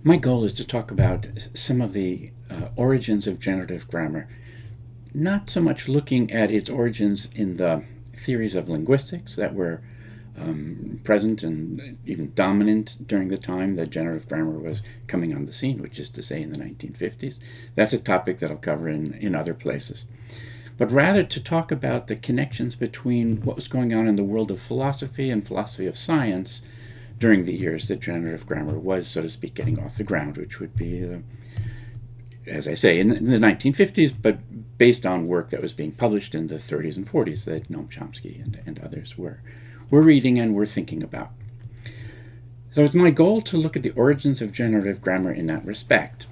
My goal is to talk about some of the origins of generative grammar, not so much looking at its origins in the theories of linguistics that were present and even dominant during the time that generative grammar was coming on the scene, which is to say in the 1950s. That's a topic that I'll cover in other places. But rather to talk about the connections between what was going on in the world of philosophy and philosophy of science during the years that generative grammar was, so to speak, getting off the ground, which would be, as I say, in the 1950s, but based on work that was being published in the 30s and 40s that Noam Chomsky and others were reading and were thinking about. So it's my goal to look at the origins of generative grammar in that respect.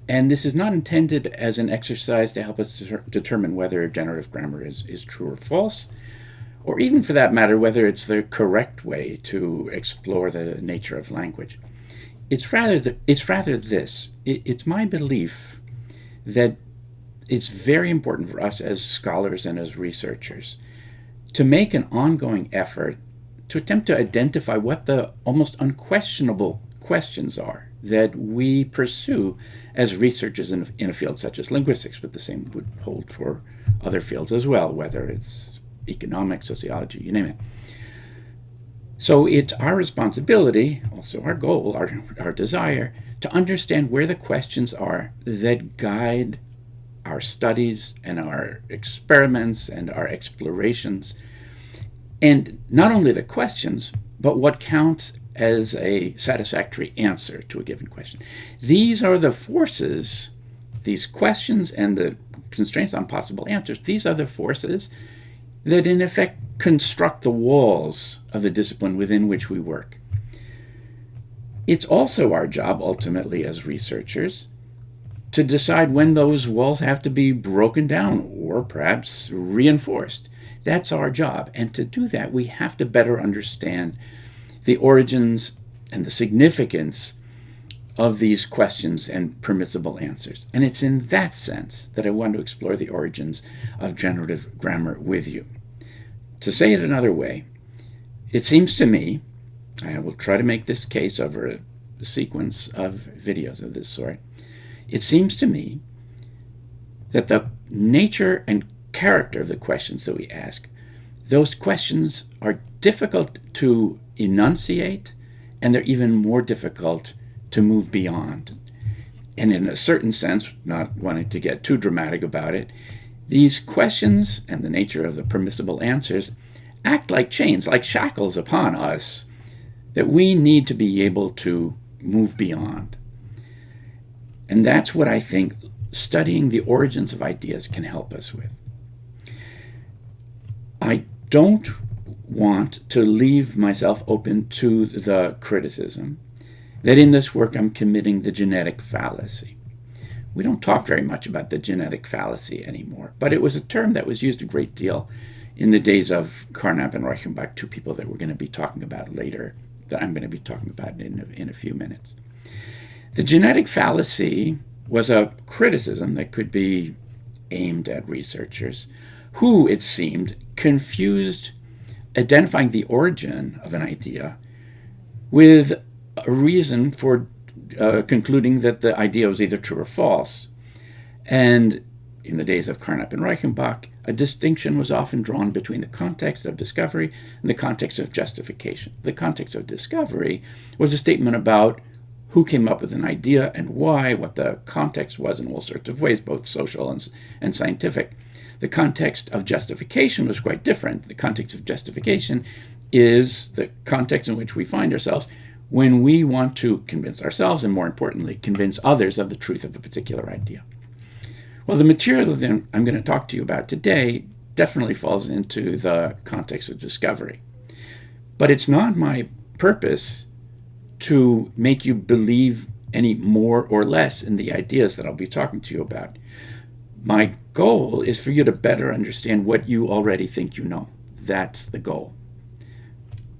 And this is not intended as an exercise to help us determine whether generative grammar is true or false, or even for that matter, whether it's the correct way to explore the nature of language. It's rather this. It's my belief that it's very important for us as scholars and as researchers to make an ongoing effort to attempt to identify what the almost unquestionable questions are that we pursue as researchers in a field such as linguistics, but the same would hold for other fields as well, whether it's economics, sociology, you name it. So it's our responsibility, also our goal, our desire, to understand where the questions are that guide our studies and our experiments and our explorations. And not only the questions, but what counts as a satisfactory answer to a given question. These are the forces, these questions and the constraints on possible answers, these are the forces that in effect construct the walls of the discipline within which we work. It's also our job, ultimately, as researchers, to decide when those walls have to be broken down or perhaps reinforced. That's our job. And to do that, we have to better understand the origins and the significance of these questions and permissible answers. And it's in that sense that I want to explore the origins of generative grammar with you. To say it another way, it seems to me, I will try to make this case over a sequence of videos of this sort, it seems to me that the nature and character of the questions that we ask, those questions are difficult to enunciate, and they're even more difficult to move beyond. And in a certain sense, not wanting to get too dramatic about it, these questions and the nature of the permissible answers act like chains, like shackles upon us that we need to be able to move beyond. And that's what I think studying the origins of ideas can help us with. I don't want to leave myself open to the criticism that in this work I'm committing the genetic fallacy. We don't talk very much about the genetic fallacy anymore, but it was a term that was used a great deal in the days of Carnap and Reichenbach, two people that we're going to be talking about later, that I'm going to be talking about in a few minutes. The genetic fallacy was a criticism that could be aimed at researchers who, it seemed, confused identifying the origin of an idea with a reason for concluding that the idea was either true or false. And in the days of Carnap and Reichenbach, a distinction was often drawn between the context of discovery and the context of justification. The context of discovery was a statement about who came up with an idea and why, what the context was in all sorts of ways, both social and scientific. The context of justification was quite different. The context of justification is the context in which we find ourselves when we want to convince ourselves, and more importantly, convince others of the truth of a particular idea. Well, the material that I'm going to talk to you about today definitely falls into the context of discovery. But it's not my purpose to make you believe any more or less in the ideas that I'll be talking to you about. My goal is for you to better understand what you already think you know. That's the goal.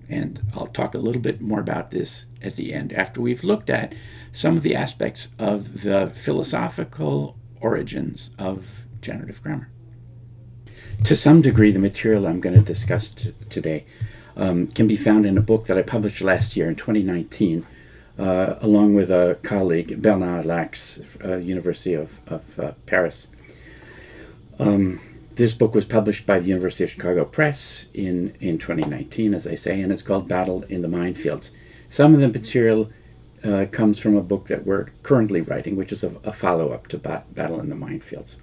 And I'll talk a little bit more about this at the end, after we've looked at some of the aspects of the philosophical origins of generative grammar. To some degree, the material I'm going to discuss today can be found in a book that I published last year in 2019 along with a colleague, Bernard Lax, University of Paris. This book was published by the University of Chicago Press in 2019, as I say, and it's called Battle in the Minefields. Some of the material comes from a book that we're currently writing, which is a follow-up to Battle in the Minefields.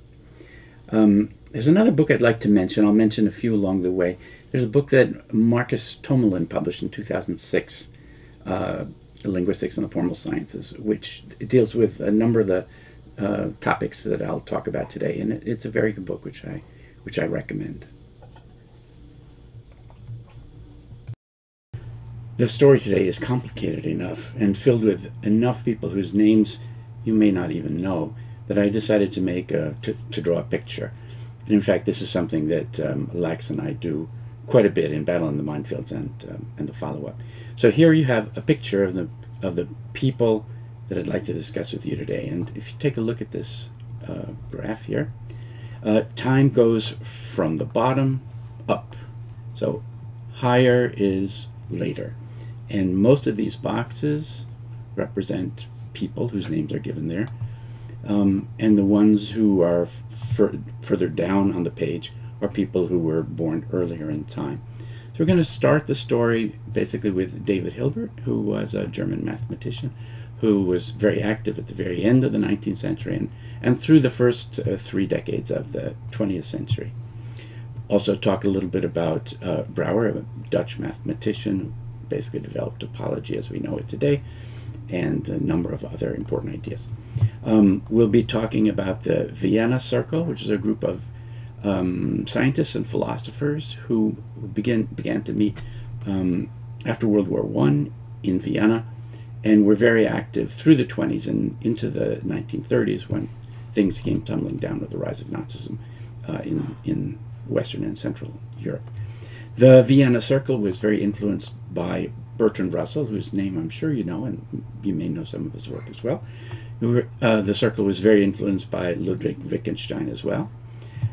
There's another book I'd like to mention. I'll mention a few along the way. There's a book that Marcus Tomelin published in 2006, Linguistics and the Formal Sciences, which deals with a number of the topics that I'll talk about today. And it's a very good book, which I recommend. The story today is complicated enough and filled with enough people whose names you may not even know that I decided to make to draw a picture. And in fact, this is something that Lax and I do quite a bit in Battle in the Minefields and the follow-up. So here you have a picture of the people that I'd like to discuss with you today. And if you take a look at this graph here, time goes from the bottom up. So higher is later. And most of these boxes represent people whose names are given there. And the ones who are further down on the page are people who were born earlier in time. So we're going to start the story basically with David Hilbert, who was a German mathematician who was very active at the very end of the 19th century and through the first 3 decades of the 20th century. Also talk a little bit about Brouwer, a Dutch mathematician who basically developed topology as we know it today, and a number of other important ideas. We'll be talking about the Vienna Circle, which is a group of scientists and philosophers who began to meet after World War I in Vienna, and were very active through the 20s and into the 1930s when things came tumbling down with the rise of Nazism in Western and Central Europe. The Vienna Circle was very influenced by Bertrand Russell, whose name I'm sure you know, and you may know some of his work as well. The Circle was very influenced by Ludwig Wittgenstein as well.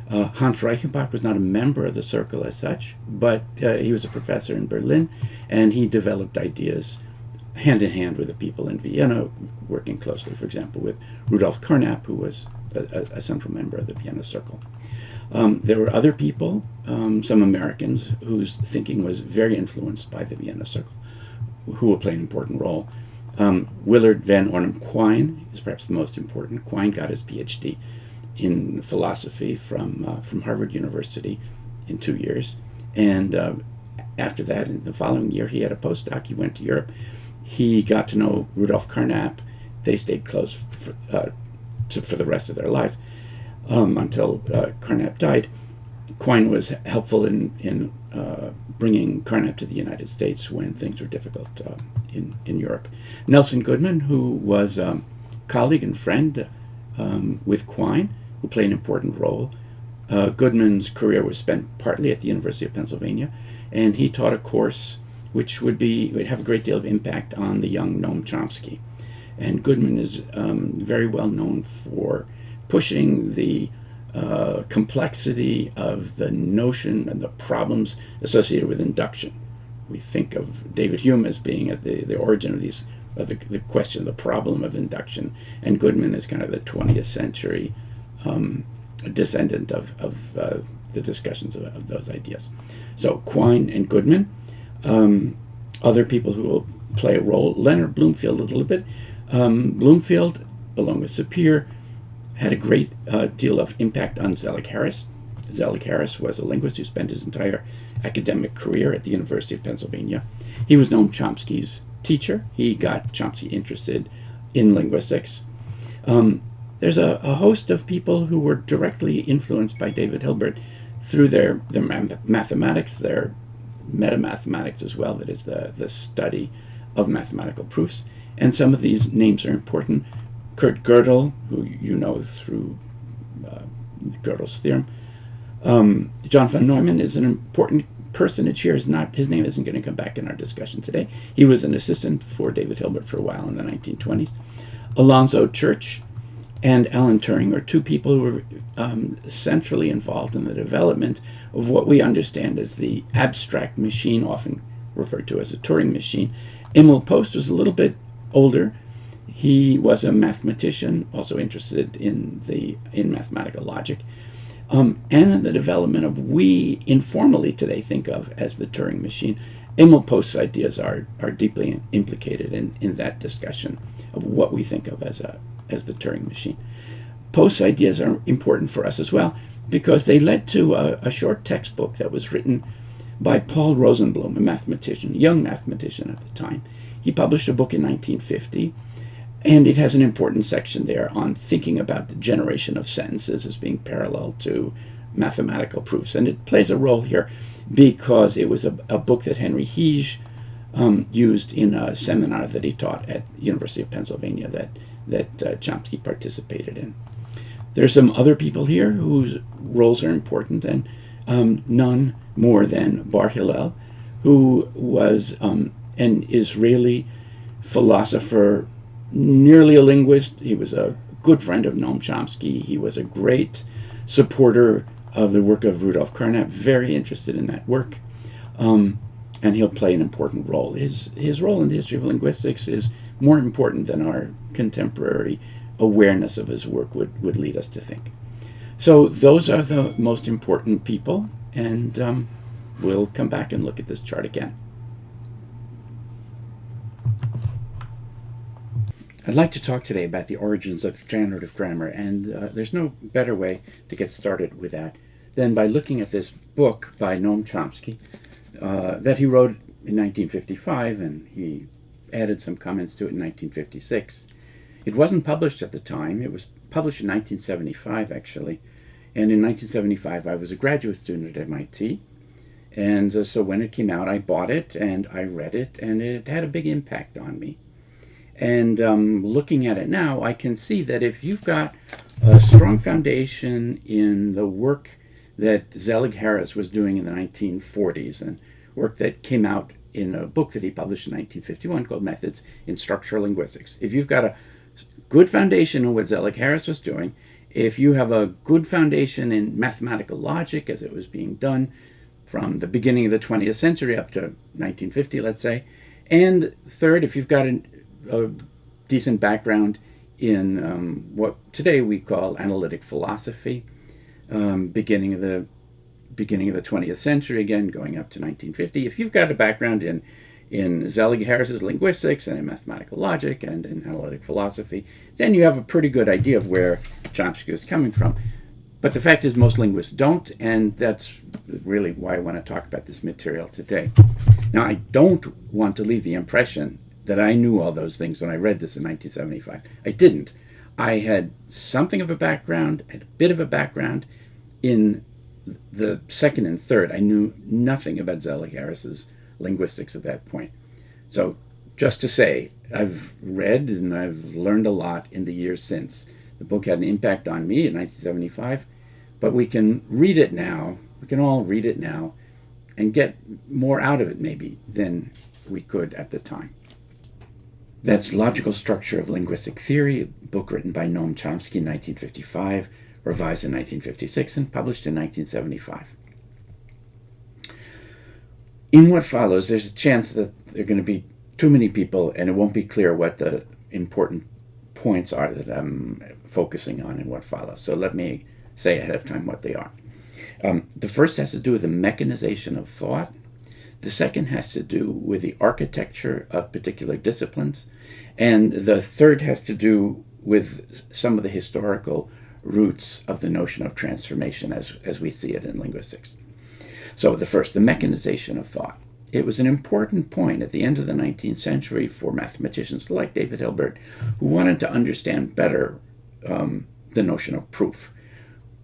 Hans Reichenbach was not a member of the Circle as such, but he was a professor in Berlin, and he developed ideas hand in hand with the people in Vienna, working closely, for example, with Rudolf Carnap, who was a central member of the Vienna Circle. There were other people, some Americans, whose thinking was very influenced by the Vienna Circle, who will play an important role. Willard Van Ornum Quine is perhaps the most important. Quine got his PhD in philosophy from Harvard University in 2 years. And after that, in the following year, he had a postdoc. He went to Europe. He got to know Rudolf Carnap. They stayed close for the rest of their life until Carnap died. Quine was helpful in bringing Carnap to the United States when things were difficult in Europe. Nelson Goodman, who was a colleague and friend with Quine, who played an important role. Goodman's career was spent partly at the University of Pennsylvania, and he taught a course which would have a great deal of impact on the young Noam Chomsky. And Goodman is very well known for pushing the complexity of the notion and the problems associated with induction. We think of David Hume as being at the origin of the question, the problem of induction, and Goodman is kind of the 20th century descendant of the discussions of those ideas. So Quine and Goodman. Other people who will play a role, Leonard Bloomfield a little bit. Bloomfield, along with Sapir, had a great deal of impact on Zelic Harris. Zelic Harris was a linguist who spent his entire academic career at the University of Pennsylvania. He was Noam Chomsky's teacher. He got Chomsky interested in linguistics. There's a host of people who were directly influenced by David Hilbert through their mathematics, their metamathematics as well, that is the study of mathematical proofs. And some of these names are important. Kurt Gödel, who you know through Gödel's theorem. John von Neumann is an important personage here. His name isn't going to come back in our discussion today. He was an assistant for David Hilbert for a while in the 1920s. Alonzo Church and Alan Turing are two people who were centrally involved in the development of what we understand as the abstract machine, often referred to as a Turing machine. Emil Post was a little bit older. He was a mathematician, also interested in mathematical logic, and in the development of we informally today think of as the Turing machine. Emil Post's ideas are deeply implicated in that discussion of what we think of as the Turing machine. Post's ideas are important for us as well because they led to a short textbook that was written by Paul Rosenblum, a mathematician, young mathematician at the time. He published a book in 1950, and it has an important section there on thinking about the generation of sentences as being parallel to mathematical proofs. And it plays a role here because it was a book that Henry Hege used in a seminar that he taught at University of Pennsylvania that Chomsky participated in. There's some other people here whose roles are important, and none more than Bar Hillel, who was an Israeli philosopher, nearly a linguist. He was a good friend of Noam Chomsky. He was a great supporter of the work of Rudolf Carnap, very interested in that work, and he'll play an important role. His role in the history of linguistics is more important than our contemporary awareness of his work would lead us to think. So those are the most important people, and we'll come back and look at this chart again. I'd like to talk today about the origins of generative grammar, and there's no better way to get started with that than by looking at this book by Noam Chomsky that he wrote in 1955, and he added some comments to it in 1956. It wasn't published at the time. It was published in 1975, actually, and in 1975 I was a graduate student at MIT, and so when it came out I bought it and I read it, and it had a big impact on me. And looking at it now, I can see that if you've got a strong foundation in the work that Zelic Harris was doing in the 1940s, and work that came out in a book that he published in 1951 called Methods in Structural Linguistics. If you've got a good foundation in what Zelic Harris was doing, if you have a good foundation in mathematical logic as it was being done from the beginning of the 20th century up to 1950, let's say, and third, if you've got a decent background in what today we call analytic philosophy, beginning of the 20th century, again going up to 1950. If you've got a background in Zelic Harris's linguistics and in mathematical logic and in analytic philosophy, then you have a pretty good idea of where Chomsky is coming from. But the fact is most linguists don't, and that's really why I want to talk about this material today. Now, I don't want to leave the impression that I knew all those things when I read this in 1975. I didn't. I had something of a background, had a bit of a background in the second and third. I knew nothing about Zelic Harris's linguistics at that point. So just to say, I've read and I've learned a lot in the years since. The book had an impact on me in 1975, but we can read it now, we can all read it now, and get more out of it maybe than we could at the time. That's Logical Structure of Linguistic Theory, a book written by Noam Chomsky in 1955, revised in 1956, and published in 1975. In what follows, there's a chance that there are going to be too many people, and it won't be clear what the important points are that I'm focusing on in what follows. So let me say ahead of time what they are. The first has to do with the mechanization of thought. The second has to do with the architecture of particular disciplines. And the third has to do with some of the historical roots of the notion of transformation as we see it in linguistics. So the first, the mechanization of thought. It was an important point at the end of the 19th century for mathematicians like David Hilbert, who wanted to understand better the notion of proof,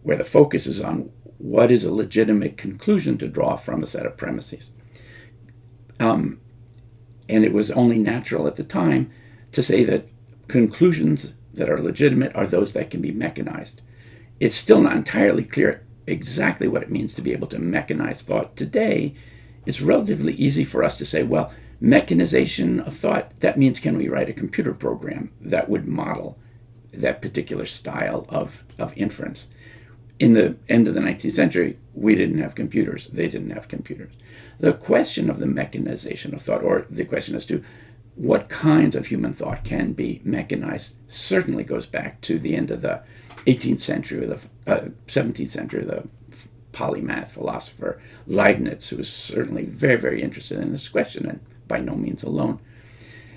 where the focus is on what is a legitimate conclusion to draw from a set of premises. And it was only natural at the time to say that conclusions that are legitimate are those that can be mechanized. It's still not entirely clear exactly what it means to be able to mechanize thought. Today, it's relatively easy for us to say, well, mechanization of thought, that means can we write a computer program that would model that particular style of inference? In the end of the 19th century, we didn't have computers. They didn't have computers. The question of the mechanization of thought, or the question as to what kinds of human thought can be mechanized certainly goes back to the end of the 18th century, or the 17th century, the polymath philosopher Leibniz, who was certainly very, very interested in this question, and by no means alone.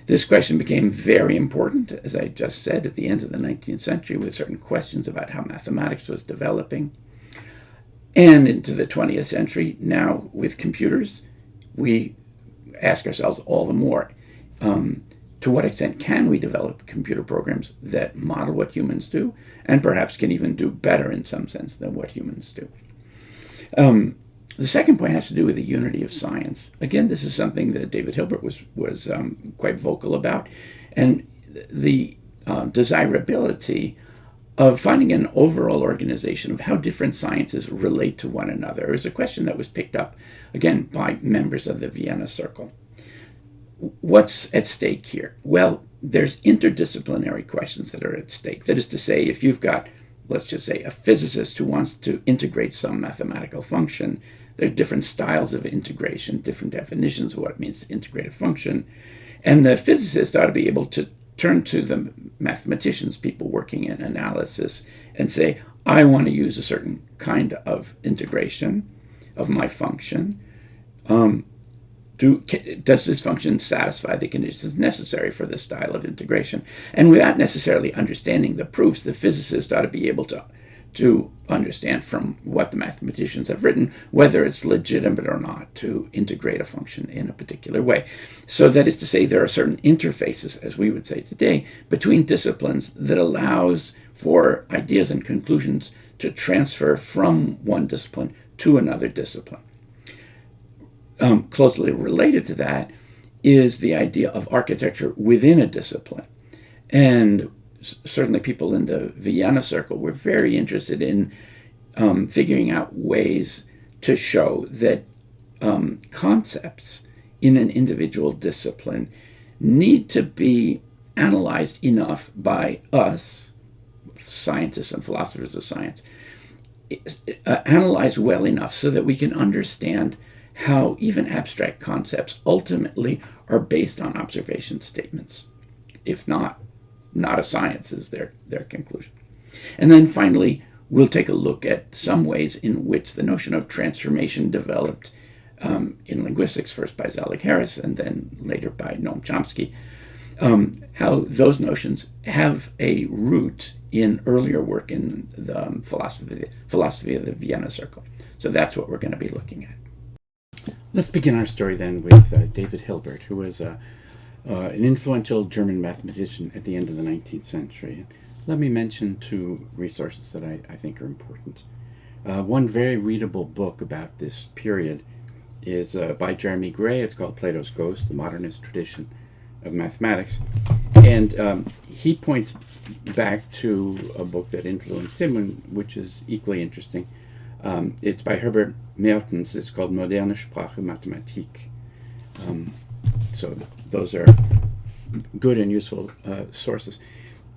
This question became very important, as I just said, at the end of the 19th century, with certain questions about how mathematics was developing. And into the 20th century, now with computers, we ask ourselves all the more, to what extent can we develop computer programs that model what humans do, and perhaps can even do better in some sense than what humans do? The second point has to do with the unity of science. Again, this is something that David Hilbert was quite vocal about, and the desirability of finding an overall organization of how different sciences relate to one another is a question that was picked up, again, by members of the Vienna Circle. What's at stake here? Well, there's interdisciplinary questions that are at stake. That is to say, if you've got, let's just say, a physicist who wants to integrate some mathematical function, there are different styles of integration, different definitions of what it means to integrate a function. And the physicist ought to be able to turn to the mathematicians, people working in analysis, and say, I want to use a certain kind of integration of my function. Does this function satisfy the conditions necessary for this style of integration? And without necessarily understanding the proofs, the physicist ought to be able to understand from what the mathematicians have written whether it's legitimate or not to integrate a function in a particular way. So that is to say, there are certain interfaces, as we would say today, between disciplines that allows for ideas and conclusions to transfer from one discipline to another discipline. Closely related to that is the idea of architecture within a discipline. And certainly people in the Vienna Circle were very interested in figuring out ways to show that concepts in an individual discipline need to be analyzed enough by us, scientists and philosophers of science, analyzed well enough so that we can understand how even abstract concepts ultimately are based on observation statements. If not a science is their conclusion. And then finally, we'll take a look at some ways in which the notion of transformation developed in linguistics, first by Zelic Harris and then later by Noam Chomsky, how those notions have a root in earlier work in the philosophy of the Vienna Circle. So that's what we're going to be looking at. Let's begin our story then with David Hilbert, who was an influential German mathematician at the end of the 19th century. Let me mention two resources that I think are important. One very readable book about this period is by Jeremy Gray. It's called Plato's Ghost, the Modernist Tradition of Mathematics. And he points back to a book that influenced him, which is equally interesting. It's by Herbert Mertens. It's called Moderne Sprache Mathematik. So those are good and useful sources.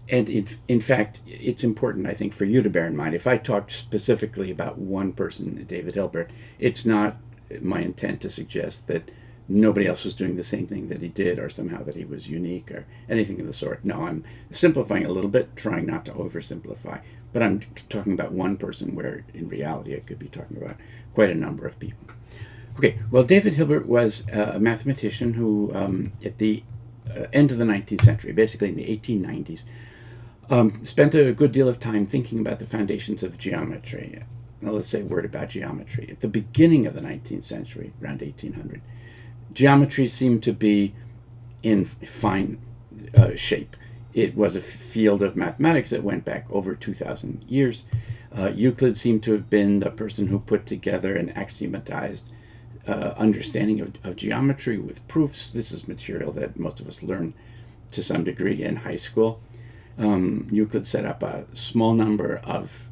And in fact, it's important, I think, for you to bear in mind. If I talked specifically about one person, David Hilbert, it's not my intent to suggest that nobody else was doing the same thing that he did, or somehow that he was unique, or anything of the sort. No, I'm simplifying a little bit, trying not to oversimplify. But I'm talking about one person where, in reality, I could be talking about quite a number of people. Okay, well, David Hilbert was a mathematician who, at the end of the 19th century, basically in the 1890s, spent a good deal of time thinking about the foundations of geometry. Now, let's say a word about geometry. At the beginning of the 19th century, around 1800, geometry seemed to be in fine shape. It was a field of mathematics that went back over 2,000 years. Euclid seemed to have been the person who put together an axiomatized understanding of geometry with proofs. This is material that most of us learn to some degree in high school. Euclid set up a small number of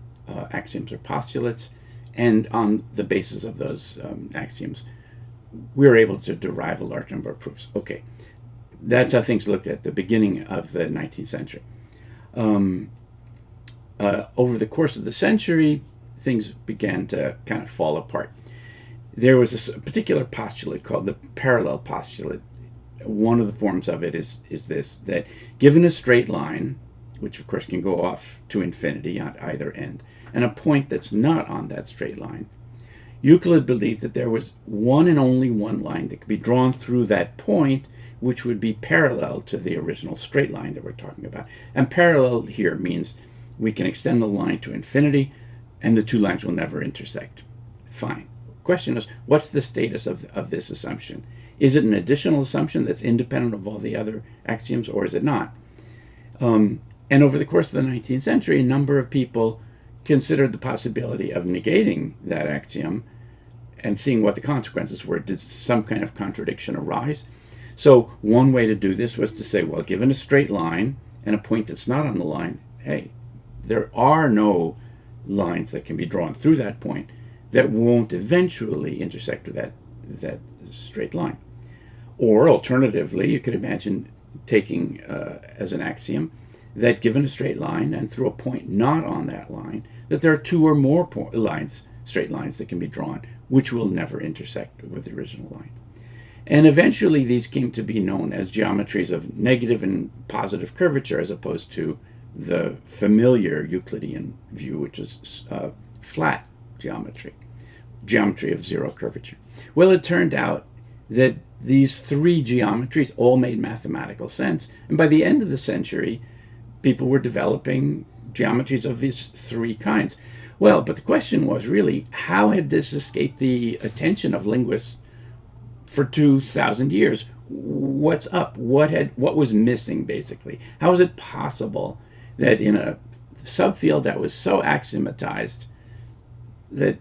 axioms or postulates, and on the basis of those axioms, we were able to derive a large number of proofs. Okay, that's how things looked at the beginning of the 19th century. Over the course of the century, things began to kind of fall apart. There was a particular postulate called the Parallel Postulate, one of the forms of it is this, that given a straight line, which of course can go off to infinity at either end, and a point that's not on that straight line, Euclid believed that there was one and only one line that could be drawn through that point, which would be parallel to the original straight line that we're talking about. And parallel here means we can extend the line to infinity, and the two lines will never intersect. Fine. Question is, what's the status of this assumption? Is it an additional assumption that's independent of all the other axioms, or is it not? And over the course of the 19th century, a number of people considered the possibility of negating that axiom and seeing what the consequences were. Did some kind of contradiction arise? So one way to do this was to say, well, given a straight line and a point that's not on the line, hey, there are no lines that can be drawn through that point that won't eventually intersect with that straight line. Or alternatively, you could imagine taking as an axiom that given a straight line and through a point not on that line, that there are two or more straight lines that can be drawn, which will never intersect with the original line. And eventually these came to be known as geometries of negative and positive curvature, as opposed to the familiar Euclidean view, which is flat geometry of zero curvature. Well, it turned out that these three geometries all made mathematical sense, and by the end of the century, people were developing geometries of these three kinds. Well, but the question was really, how had this escaped the attention of linguists for 2,000 years? What's up? What was missing, basically? How is it possible that in a subfield that was so axiomatized that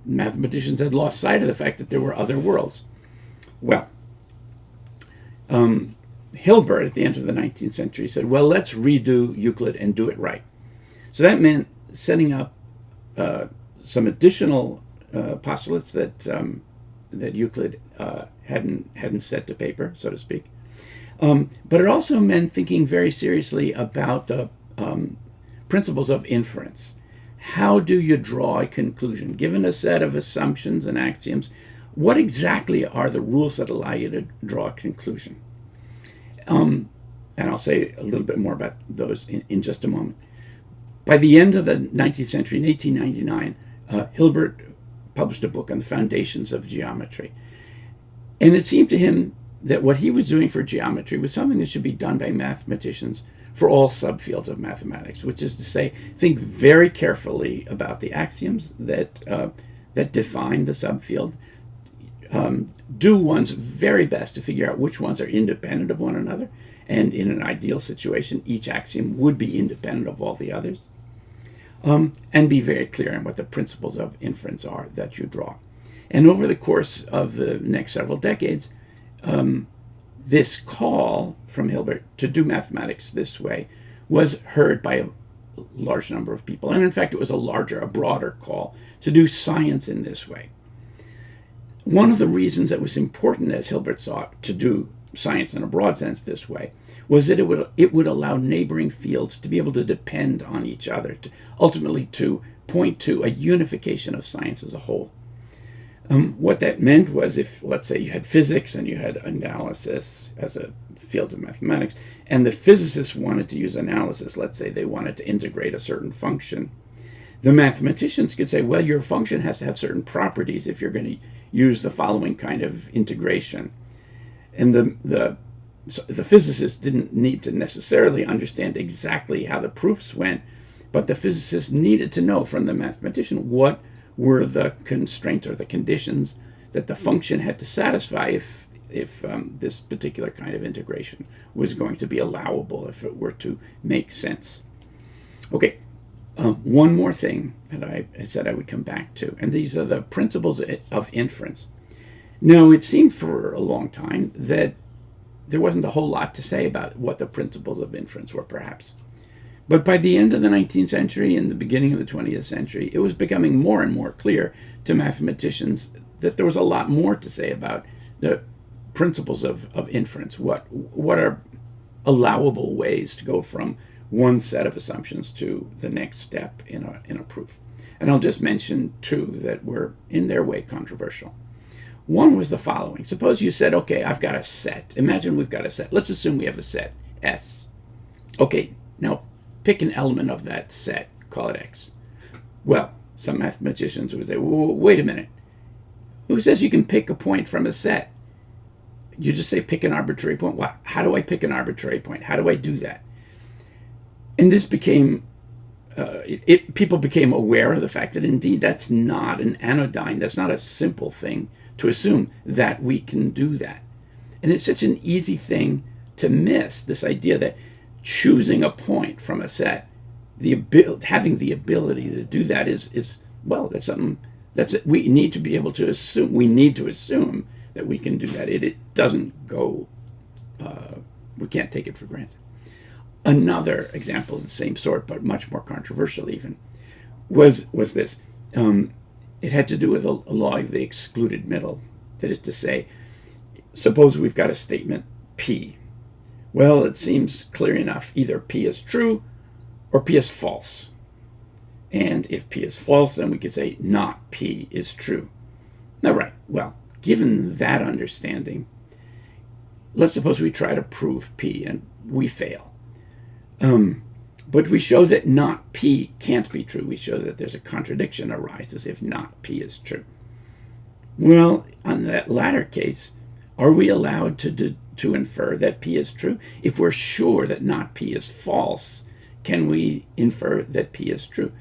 mathematicians had lost sight of the fact that there were other worlds? Well, Hilbert, at the end of the 19th century, said, well, let's redo Euclid and do it right. So that meant setting up some additional postulates that Euclid hadn't set to paper, so to speak. But it also meant thinking very seriously about the principles of inference. How do you draw a conclusion? Given a set of assumptions and axioms, what exactly are the rules that allow you to draw a conclusion? And I'll say a little bit more about those in just a moment. By the end of the 19th century, in 1899, Hilbert published a book on the foundations of geometry. And it seemed to him that what he was doing for geometry was something that should be done by mathematicians for all subfields of mathematics, which is to say, think very carefully about the axioms that define the subfield. Do one's very best to figure out which ones are independent of one another, and in an ideal situation, each axiom would be independent of all the others. And be very clear on what the principles of inference are that you draw. And over the course of the next several decades, this call from Hilbert to do mathematics this way was heard by a large number of people. And in fact, it was a broader call to do science in this way. One of the reasons that was important, as Hilbert saw, to do science in a broad sense this way was that it would allow neighboring fields to be able to depend on each other, to ultimately to point to a unification of science as a whole. What that meant was, if, let's say, you had physics and you had analysis as a field of mathematics, and the physicists wanted to use analysis, let's say they wanted to integrate a certain function, the mathematicians could say, well, your function has to have certain properties if you're going to use the following kind of integration. And the physicists didn't need to necessarily understand exactly how the proofs went, but the physicists needed to know from the mathematician what were the constraints or the conditions that the function had to satisfy if this particular kind of integration was going to be allowable, if it were to make sense. Okay, one more thing that I said I would come back to, and these are the principles of inference. Now, it seemed for a long time that there wasn't a whole lot to say about what the principles of inference were, perhaps. But by the end of the 19th century and the beginning of the 20th century, it was becoming more and more clear to mathematicians that there was a lot more to say about the principles of inference. What are allowable ways to go from one set of assumptions to the next step in a proof? And I'll just mention two that were in their way controversial. One was the following. Suppose you said, okay, I've got a set. Imagine we've got a set. Let's assume we have a set, S. Okay, now pick an element of that set, call it X. Well, some mathematicians would say, wait a minute. Who says you can pick a point from a set? You just say pick an arbitrary point. Well, how do I pick an arbitrary point? How do I do that? And this became, people became aware of the fact that indeed that's not an anodyne, that's not a simple thing to assume that we can do that. And it's such an easy thing to miss, this idea that choosing a point from a set, having the ability to do that is that's something we need to be able to assume. We need to assume that we can do that. It doesn't go, we can't take it for granted. Another example of the same sort, but much more controversial even, was this. It had to do with a law of the excluded middle. That is to say, suppose we've got a statement P. Well, it seems clear enough. Either P is true or P is false. And if P is false, then we could say not P is true. Now, right, well, given that understanding, let's suppose we try to prove P and we fail. But we show that not P can't be true. We show that there's a contradiction arises if not P is true. Well, on that latter case, are we allowed to infer that P is true? If we're sure that not P is false, can we infer that P is true?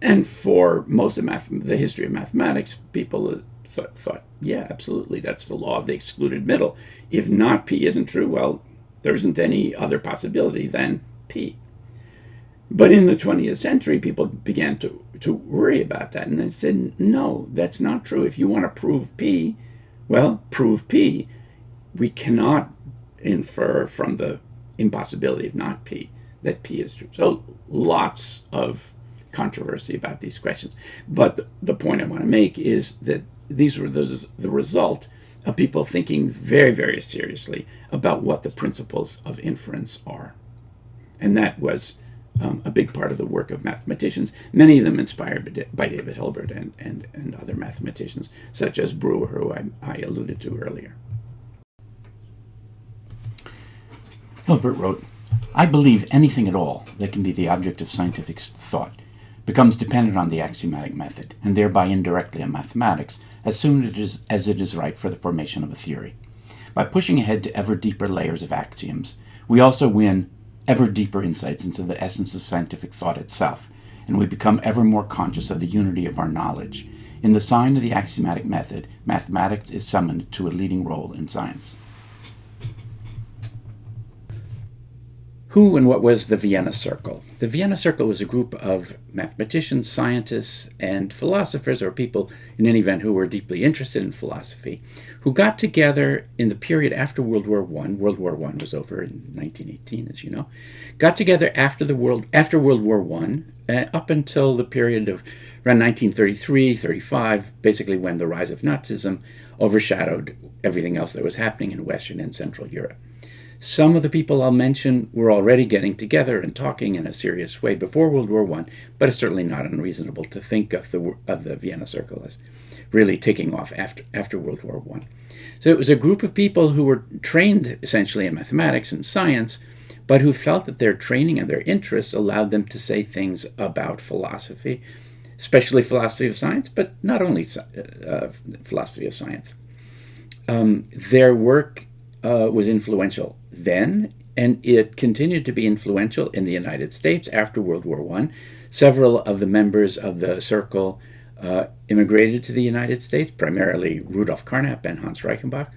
And for most of the history of mathematics, people thought, yeah, absolutely, that's the law of the excluded middle. If not P isn't true, well, there isn't any other possibility than P. But in the 20th century, people began to worry about that, and they said, no, that's not true. If you want to prove P, well, prove P. We cannot infer from the impossibility of not P that P is true. So lots of controversy about these questions. But the point I want to make is that these were the result of people thinking very, very seriously about what the principles of inference are. And that was a big part of the work of mathematicians, many of them inspired by David Hilbert and other mathematicians, such as Brewer, who I alluded to earlier. Hilbert wrote, "I believe anything at all that can be the object of scientific thought becomes dependent on the axiomatic method, and thereby indirectly on mathematics, as soon as it is right for the formation of a theory. By pushing ahead to ever deeper layers of axioms, we also win ever deeper insights into the essence of scientific thought itself, and we become ever more conscious of the unity of our knowledge. In the sign of the axiomatic method, mathematics is summoned to a leading role in science." Who and what was the Vienna Circle? The Vienna Circle was a group of mathematicians, scientists, and philosophers, or people in any event who were deeply interested in philosophy, who got together in the period after World War I. World War I was over in 1918, as you know. Got together after World War I, up until the period of around 1933, 35, basically when the rise of Nazism overshadowed everything else that was happening in Western and Central Europe. Some of the people I'll mention were already getting together and talking in a serious way before World War I, but it's certainly not unreasonable to think of the Vienna Circle as really taking off after World War I. So it was a group of people who were trained essentially in mathematics and science, but who felt that their training and their interests allowed them to say things about philosophy, especially philosophy of science, but not only philosophy of science. Their work was influential then, and it continued to be influential in the United States after World War I. Several of the members of the circle immigrated to the United States, primarily Rudolf Carnap and Hans Reichenbach.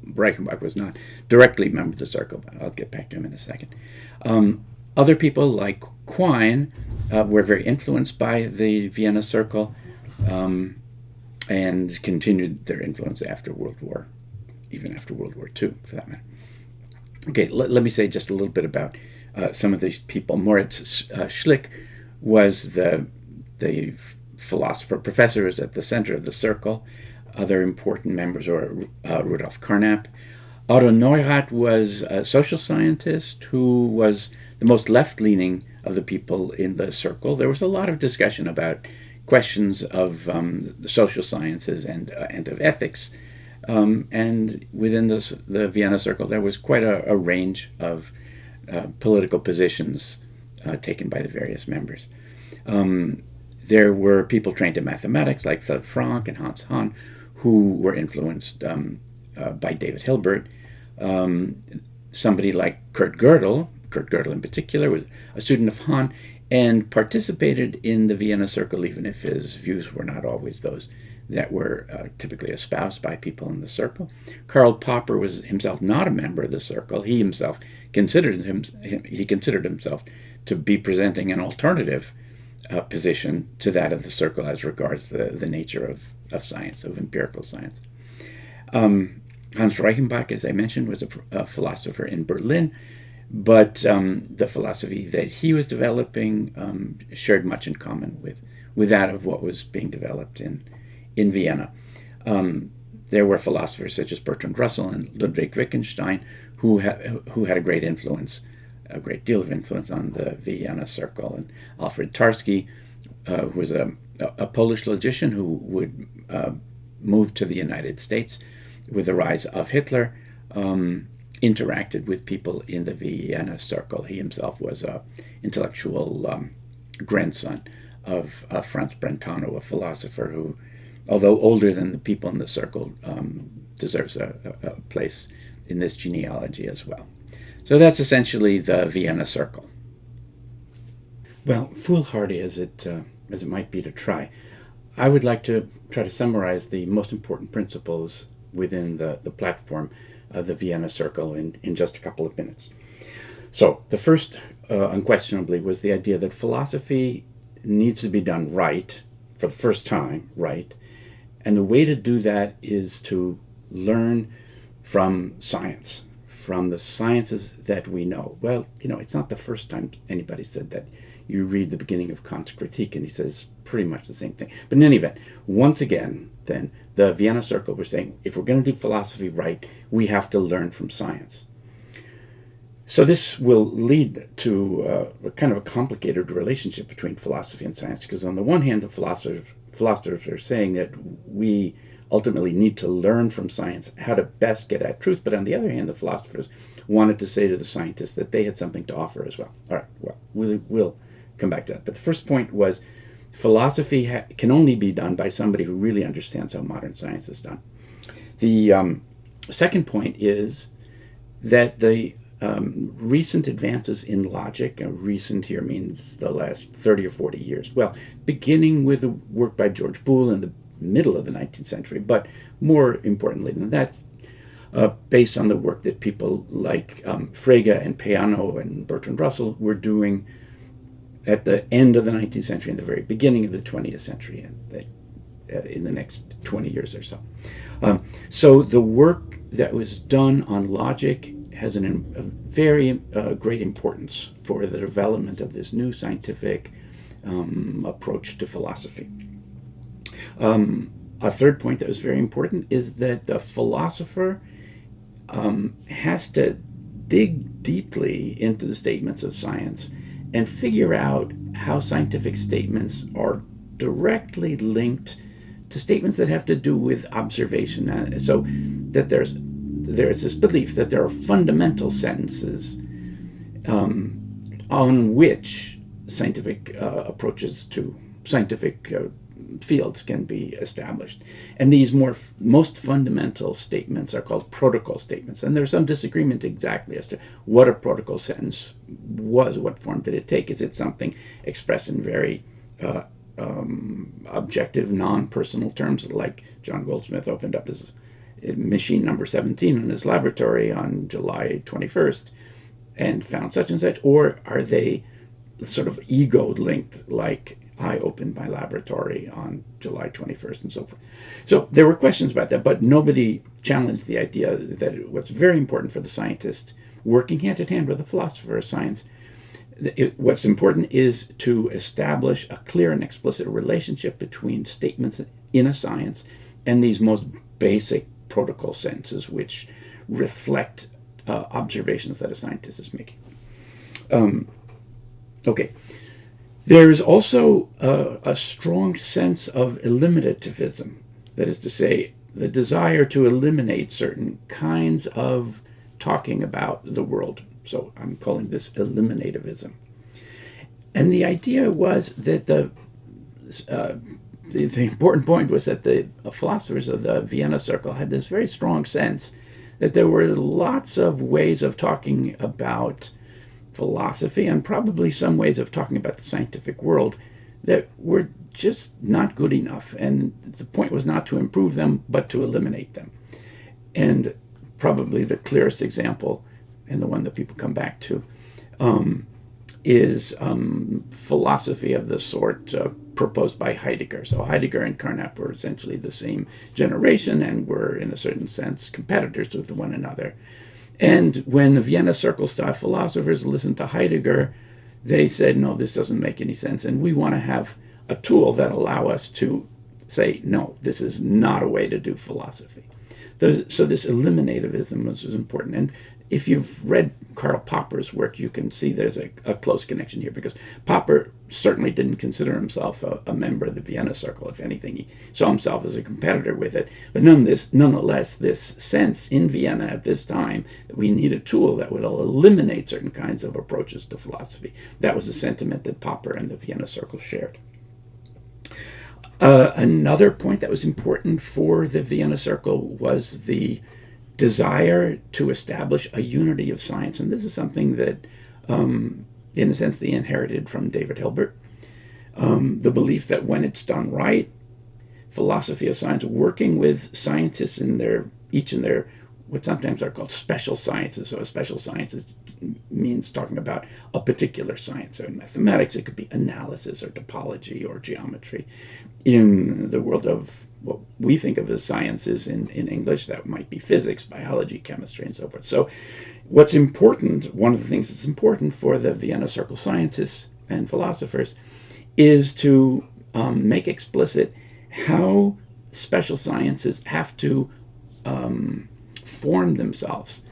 Reichenbach was not directly a member of the circle, but I'll get back to him in a second. Other people like Quine were very influenced by the Vienna Circle and continued their influence after even after World War II, for that matter. Okay, let me say just a little bit about some of these people. Moritz Schlick was the philosopher professor who's at the center of the circle. Other important members were Rudolf Carnap. Otto Neurath was a social scientist who was the most left-leaning of the people in the circle. There was a lot of discussion about questions of the social sciences and of ethics and within the Vienna Circle, there was quite a range of political positions taken by the various members. There were people trained in mathematics like Philipp Frank and Hans Hahn, who were influenced by David Hilbert. Somebody like Kurt Gödel in particular, was a student of Hahn and participated in the Vienna Circle, even if his views were not always those that were typically espoused by people in the circle. Karl Popper was himself not a member of the circle. He himself considered himself to be presenting an alternative position to that of the circle as regards the nature of science, of empirical science. Hans Reichenbach, as I mentioned, was a philosopher in Berlin, but the philosophy that he was developing shared much in common with that of what was being developed in Vienna. There were philosophers such as Bertrand Russell and Ludwig Wittgenstein who had a great deal of influence on the Vienna Circle, and Alfred Tarski, who was a Polish logician who would move to the United States with the rise of Hitler, interacted with people in the Vienna Circle. He himself was an intellectual grandson of Franz Brentano, a philosopher who, although older than the people in the circle, deserves a place in this genealogy as well. So that's essentially the Vienna Circle. Well, foolhardy as it might be to try, I would like to try to summarize the most important principles within the platform of the Vienna Circle in just a couple of minutes. So the first, unquestionably, was the idea that philosophy needs to be done right, for the first time, right, and the way to do that is to learn from science, from the sciences that we know. Well, it's not the first time anybody said that. You read the beginning of Kant's Critique, and he says pretty much the same thing. But in any event, once again, then, the Vienna Circle was saying, if we're going to do philosophy right, we have to learn from science. So this will lead to a kind of a complicated relationship between philosophy and science, because on the one hand, the philosophers are saying that we ultimately need to learn from science how to best get at truth, but on the other hand, the philosophers wanted to say to the scientists that they had something to offer as well. All right, well, we'll come back to that. But the first point was philosophy can only be done by somebody who really understands how modern science is done. The second point is that the recent advances in logic, recent here means the last 30 or 40 years, well, beginning with the work by George Boole in the middle of the 19th century, but more importantly than that, based on the work that people like Frege and Peano and Bertrand Russell were doing at the end of the 19th century and the very beginning of the 20th century, and in the next 20 years or so. So the work that was done on logic has a very great importance for the development of this new scientific approach to philosophy. A third point that was very important is that the philosopher has to dig deeply into the statements of science and figure out how scientific statements are directly linked to statements that have to do with observation. So that there's this belief that there are fundamental sentences on which scientific approaches to scientific fields can be established. And these most fundamental statements are called protocol statements. And there's some disagreement exactly as to what a protocol sentence was, what form did it take. Is it something expressed in very objective, non-personal terms, like John Goldsmith opened up his machine number 17 in his laboratory on July 21st and found such and such? Or are they sort of ego-linked, like I opened my laboratory on July 21st and so forth? So there were questions about that, but nobody challenged the idea that it was very important for the scientist, working hand in hand with the philosopher of science. What's important is to establish a clear and explicit relationship between statements in a science and these most basic protocol sentences, which reflect observations that a scientist is making. Okay. There is also a strong sense of eliminativism. That is to say, the desire to eliminate certain kinds of talking about the world. So I'm calling this eliminativism. And the idea was that the important point was that the philosophers of the Vienna Circle had this very strong sense that there were lots of ways of talking about philosophy, and probably some ways of talking about the scientific world, that were just not good enough. And the point was not to improve them, but to eliminate them. And probably the clearest example, and the one that people come back to, is philosophy of the sort proposed by Heidegger. So Heidegger and Carnap were essentially the same generation and were, in a certain sense, competitors with one another. And when the Vienna Circle style philosophers listened to Heidegger, they said, no, this doesn't make any sense, and we want to have a tool that allow us to say, no, this is not a way to do philosophy. So this eliminativism was important. And if you've read Karl Popper's work, you can see there's a close connection here, because Popper certainly didn't consider himself a member of the Vienna Circle. If anything, he saw himself as a competitor with it. But nonetheless, this sense in Vienna at this time that we need a tool that would eliminate certain kinds of approaches to philosophy, that was a sentiment that Popper and the Vienna Circle shared. Another point that was important for the Vienna Circle was the desire to establish a unity of science. And this is something that, in a sense, they inherited from David Hilbert. The belief that when it's done right, philosophy of science, working with scientists each in their what sometimes are called special sciences. So a special science means talking about a particular science. So in mathematics, it could be analysis or topology or geometry. In the world of what we think of as sciences in English, that might be physics, biology, chemistry, and so forth. So what's important, one of the things that's important for the Vienna Circle scientists and philosophers, is to make explicit how special sciences have to form themselves.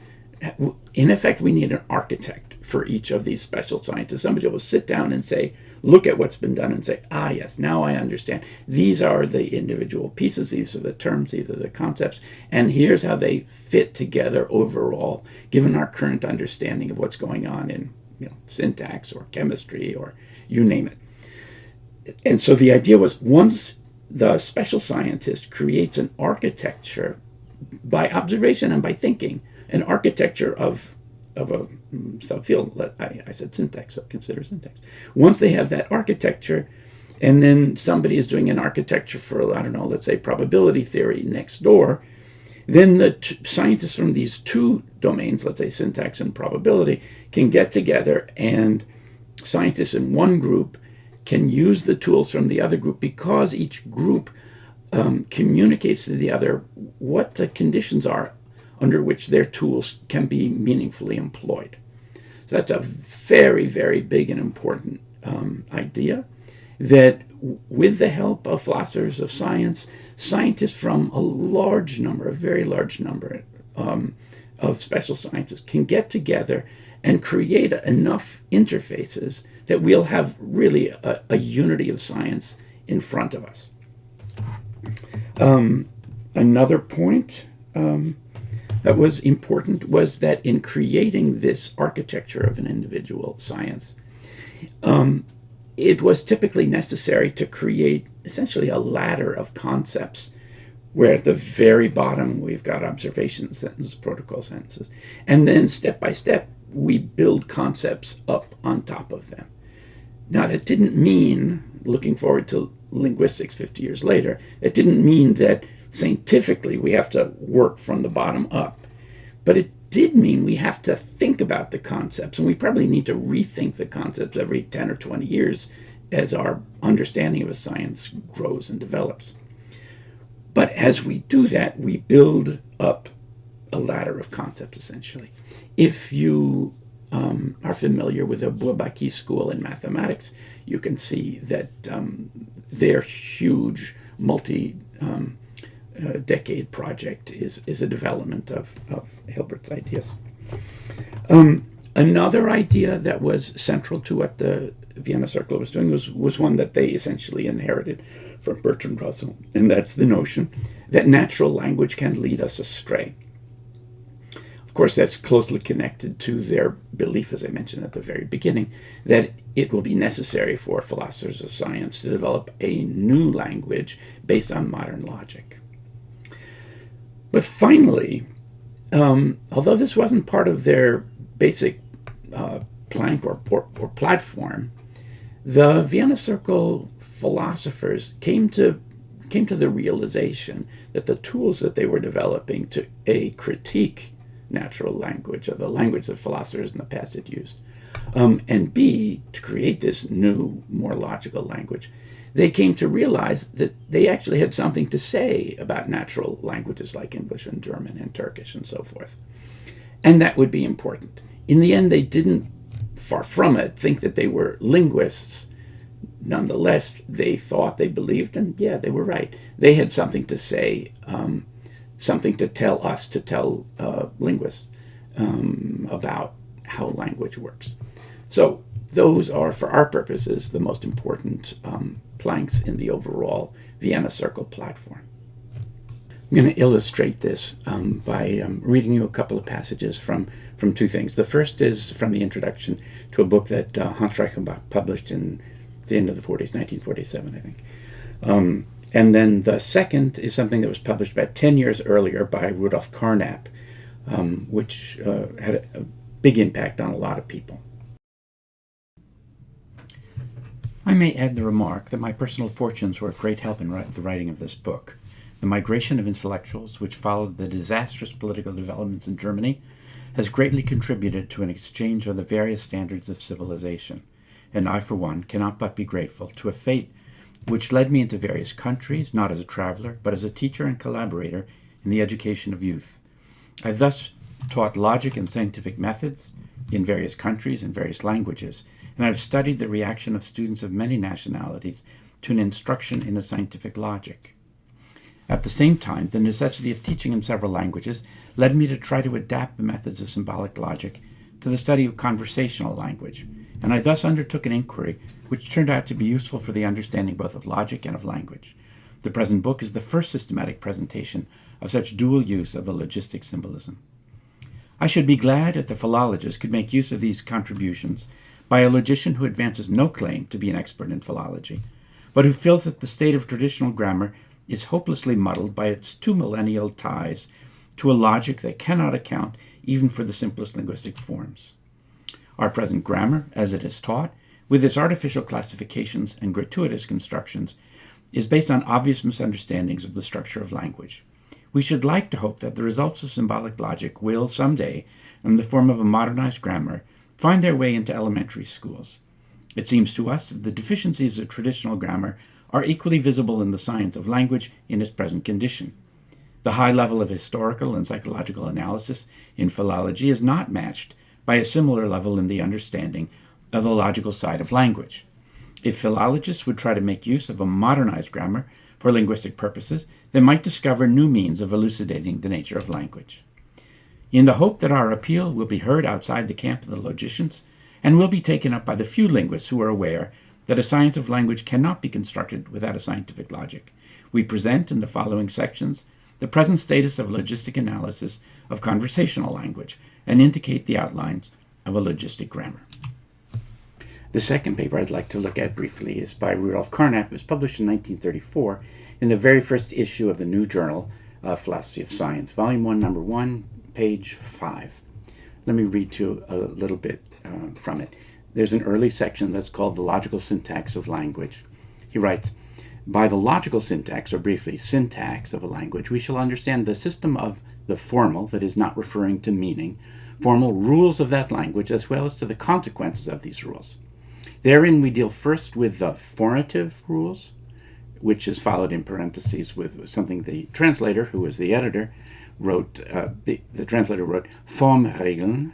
In effect, we need an architect for each of these special sciences. Somebody will sit down and say, look at what's been done and say, yes, now I understand. These are the individual pieces, these are the terms, these are the concepts, and here's how they fit together overall, given our current understanding of what's going on in syntax or chemistry or you name it. And so the idea was, once the special scientist creates an architecture by observation and by thinking, an architecture of a subfield, I said syntax, so consider syntax. Once they have that architecture, and then somebody is doing an architecture for, let's say probability theory next door, then the scientists from these two domains, let's say syntax and probability, can get together, and scientists in one group can use the tools from the other group, because each group communicates to the other what the conditions are under which their tools can be meaningfully employed. So that's a very, very big and important idea, that with the help of philosophers of science, scientists from a very large number of special scientists can get together and create enough interfaces that we'll have really a unity of science in front of us. Another point that was important was that in creating this architecture of an individual science, it was typically necessary to create essentially a ladder of concepts, where at the very bottom we've got observation sentences, protocol sentences, and then step by step we build concepts up on top of them. Now, that didn't mean, looking forward to linguistics 50 years later, it didn't mean that scientifically we have to work from the bottom up. But it did mean we have to think about the concepts, and we probably need to rethink the concepts every 10 or 20 years as our understanding of a science grows and develops. But as we do that, we build up a ladder of concepts, essentially. If you are familiar with the Bourbaki school in mathematics, you can see that their huge multi-decade project is a development of Hilbert's ideas. Another idea that was central to what the Vienna Circle was doing was one that they essentially inherited from Bertrand Russell, and that's the notion that natural language can lead us astray. Of course, that's closely connected to their belief, as I mentioned at the very beginning, that it will be necessary for philosophers of science to develop a new language based on modern logic. But finally, although this wasn't part of their basic plank or platform, the Vienna Circle philosophers came to the realization that the tools that they were developing to critique natural language, or the language that philosophers in the past had used, and B, to create this new, more logical language, they came to realize that they actually had something to say about natural languages like English and German and Turkish and so forth. And that would be important. In the end, they didn't, far from it, think that they were linguists. Nonetheless, they thought, they believed, and yeah, they were right. They had something to say, something to tell us, to tell linguists about how language works. So those are, for our purposes, the most important planks in the overall Vienna Circle platform. I'm going to illustrate this by reading you a couple of passages from two things. The first is from the introduction to a book that Hans Reichenbach published in the end of the 40s, 1947, I think. And then the second is something that was published about 10 years earlier by Rudolf Carnap, which had a big impact on a lot of people. I may add the remark that my personal fortunes were of great help in the writing of this book. The migration of intellectuals, which followed the disastrous political developments in Germany, has greatly contributed to an exchange of the various standards of civilization, and I, for one, cannot but be grateful to a fate which led me into various countries, not as a traveler, but as a teacher and collaborator in the education of youth. I've thus taught logic and scientific methods in various countries and various languages, and I've studied the reaction of students of many nationalities to an instruction in a scientific logic. At the same time, the necessity of teaching in several languages led me to try to adapt the methods of symbolic logic to the study of conversational language, and I thus undertook an inquiry which turned out to be useful for the understanding both of logic and of language. The present book is the first systematic presentation of such dual use of the logistic symbolism. I should be glad if the philologist could make use of these contributions by a logician who advances no claim to be an expert in philology, but who feels that the state of traditional grammar is hopelessly muddled by its two millennial ties to a logic that cannot account even for the simplest linguistic forms. Our present grammar, as it is taught, with its artificial classifications and gratuitous constructions, is based on obvious misunderstandings of the structure of language. We should like to hope that the results of symbolic logic will, someday, in the form of a modernized grammar, find their way into elementary schools. It seems to us that the deficiencies of traditional grammar are equally visible in the science of language in its present condition. The high level of historical and psychological analysis in philology is not matched by a similar level in the understanding of the logical side of language. If philologists would try to make use of a modernized grammar for linguistic purposes, they might discover new means of elucidating the nature of language. In the hope that our appeal will be heard outside the camp of the logicians, and will be taken up by the few linguists who are aware that a science of language cannot be constructed without a scientific logic, we present in the following sections the present status of logistic analysis of conversational language, and indicate the outlines of a logistic grammar. The second paper I'd like to look at briefly is by Rudolf Carnap. It was published in 1934 in the very first issue of the new journal, Philosophy of Science, Volume 1, Number 1, page 5. Let me read to you a little bit from it. There's an early section that's called The Logical Syntax of Language. He writes, "By the logical syntax, or briefly syntax of a language, we shall understand the system of the formal, that is not referring to meaning, formal rules of that language, as well as to the consequences of these rules. Therein we deal first with the formative rules, which is followed in parentheses with something the translator, who was the editor, wrote. The translator wrote Formregeln,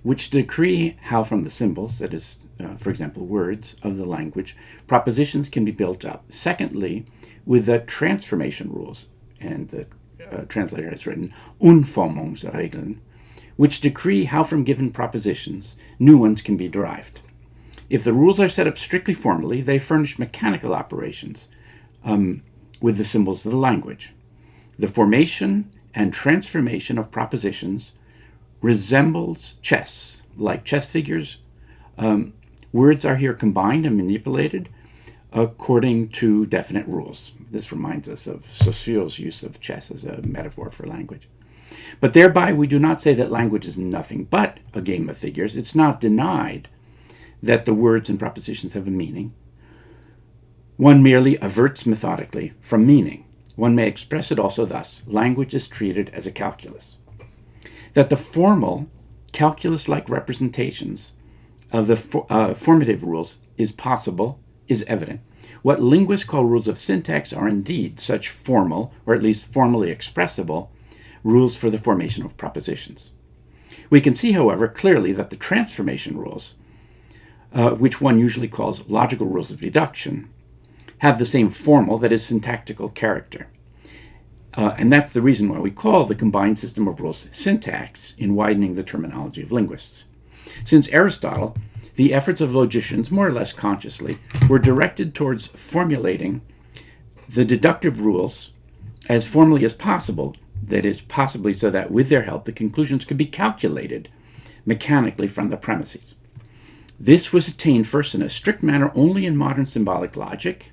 which decree how from the symbols, that is, for example, words of the language, propositions can be built up. Secondly, with the transformation rules, and the translator has written Umformungsregeln, which decree how from given propositions new ones can be derived. If the rules are set up strictly formally, they furnish mechanical operations, with the symbols of the language. The formation and transformation of propositions resembles chess. Like chess figures, words are here combined and manipulated according to definite rules. This reminds us of Saussure's use of chess as a metaphor for language. But thereby we do not say that language is nothing but a game of figures. It's not denied that the words and propositions have a meaning. One merely averts methodically from meaning. One may express it also thus: language is treated as a calculus. That the formal, calculus-like representations of the formative rules is possible is evident. What linguists call rules of syntax are indeed such formal, or at least formally expressible, rules for the formation of propositions. We can see, however, clearly that the transformation rules, which one usually calls logical rules of deduction, have the same formal, that is, syntactical character. And that's the reason why we call the combined system of rules syntax in widening the terminology of linguists. Since Aristotle, the efforts of logicians, more or less consciously, were directed towards formulating the deductive rules as formally as possible, that is, possibly so that with their help the conclusions could be calculated mechanically from the premises. This was attained first in a strict manner only in modern symbolic logic.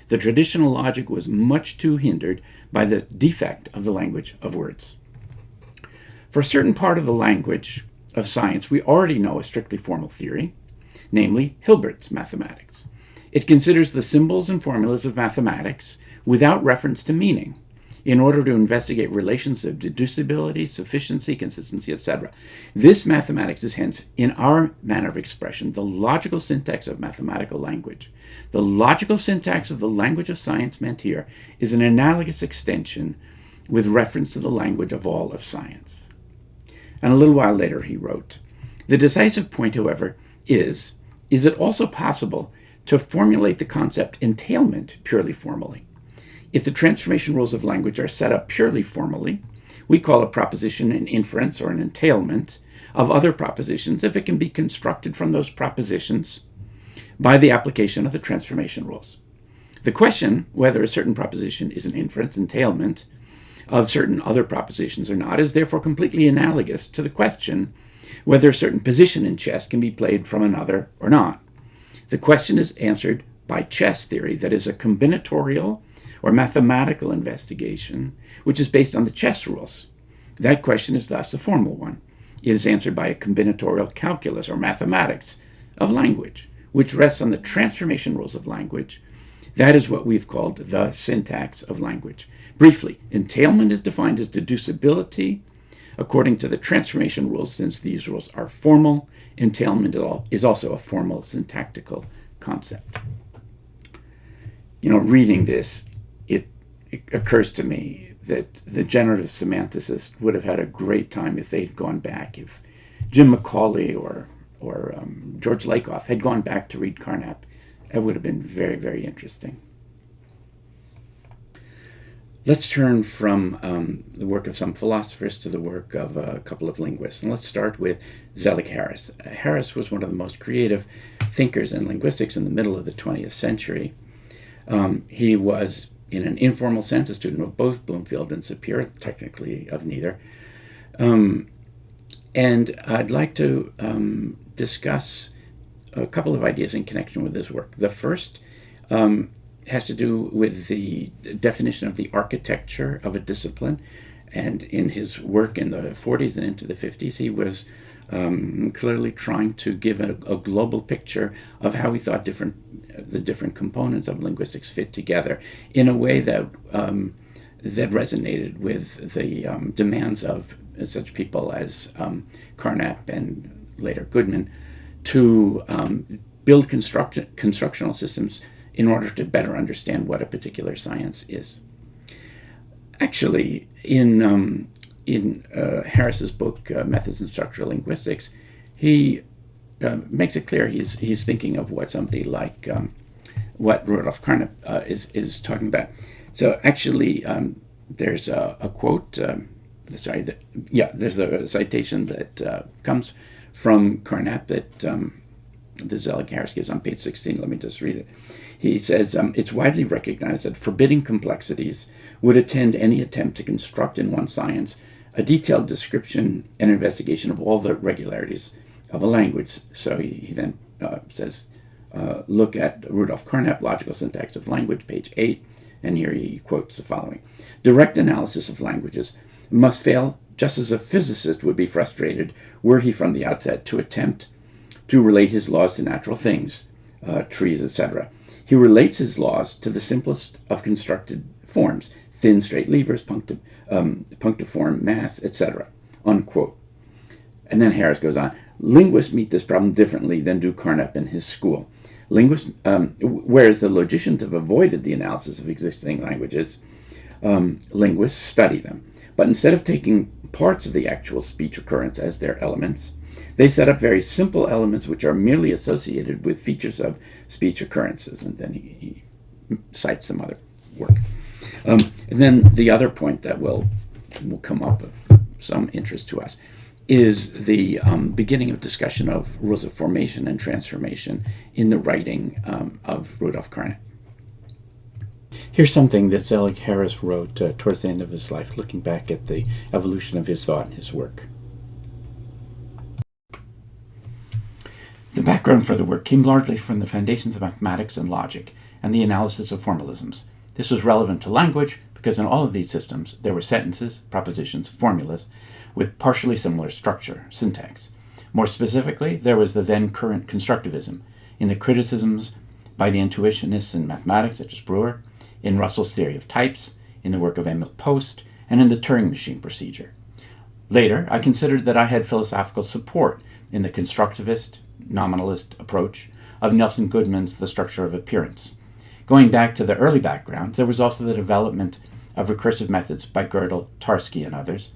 The traditional logic was much too hindered by the defect of the language of words. For a certain part of the language of science, we already know a strictly formal theory, namely Hilbert's mathematics. It considers the symbols and formulas of mathematics without reference to meaning, in order to investigate relations of deducibility, sufficiency, consistency, etc. This mathematics is hence, in our manner of expression, the logical syntax of mathematical language. The logical syntax of the language of science meant here is an analogous extension with reference to the language of all of science. And a little while later he wrote, the decisive point, however, is it also possible to formulate the concept entailment purely formally? If the transformation rules of language are set up purely formally, we call a proposition an inference or an entailment of other propositions if it can be constructed from those propositions by the application of the transformation rules. The question whether a certain proposition is an inference, entailment of certain other propositions or not is therefore completely analogous to the question whether a certain position in chess can be played from another or not. The question is answered by chess theory, that is a combinatorial or mathematical investigation, which is based on the chess rules. That question is thus a formal one. It is answered by a combinatorial calculus or mathematics of language, which rests on the transformation rules of language. That is what we've called the syntax of language. Briefly, entailment is defined as deducibility according to the transformation rules. Since these rules are formal, entailment is also a formal syntactical concept. Reading this, it occurs to me that the generative semanticists would have had a great time if they'd gone back, if Jim Macaulay or George Lakoff had gone back to read Carnap. It would have been very, very interesting. Let's turn from the work of some philosophers to the work of a couple of linguists. And let's start with Zelic Harris. Harris was one of the most creative thinkers in linguistics in the middle of the 20th century. He was, in an informal sense, a student of both Bloomfield and Sapir, technically of neither. And I'd like to discuss a couple of ideas in connection with his work. The first has to do with the definition of the architecture of a discipline. And in his work in the 40s and into the 50s, he was clearly trying to give a global picture of how he thought the different components of linguistics fit together in a way that resonated with the demands of such people as Carnap and later Goodman to build constructional systems in order to better understand what a particular science is. Actually, in Harris's book, Methods in Structural Linguistics, he makes it clear he's thinking of what somebody like what Rudolf Carnap is talking about. So actually, there's a quote. There's a citation that comes from Carnap that the Zelic Harris gives on page 16. Let me just read it. He says, it's widely recognized that forbidding complexities would attend any attempt to construct in one science a detailed description and investigation of all the regularities of a language. So he then says, look at Rudolf Carnap, Logical Syntax of Language, page 8, and here he quotes the following. Direct analysis of languages must fail just as a physicist would be frustrated were he from the outset to attempt to relate his laws to natural things, trees, etc. He relates his laws to the simplest of constructed forms, thin, straight levers, punctiform mass, etc. Unquote. And then Harris goes on. Linguists meet this problem differently than do Carnap and his school. Whereas the logicians have avoided the analysis of existing languages, linguists study them. But instead of taking parts of the actual speech occurrence as their elements, they set up very simple elements which are merely associated with features of speech occurrences. And then he cites some other work. And then the other point that will come up of some interest to us is the beginning of discussion of rules of formation and transformation in the writing of Rudolf Carnap. Here's something that Zelic Harris wrote towards the end of his life, looking back at the evolution of his thought and his work. The background for the work came largely from the foundations of mathematics and logic and the analysis of formalisms. This was relevant to language because in all of these systems there were sentences, propositions, formulas with partially similar structure, syntax. More specifically, there was the then current constructivism in the criticisms by the intuitionists in mathematics, such as Brewer, in Russell's theory of types, in the work of Emil Post, and in the Turing machine procedure. Later, I considered that I had philosophical support in the constructivist, nominalist approach of Nelson Goodman's The Structure of Appearance. Going back to the early background, there was also the development of recursive methods by Gödel, Tarski, and others.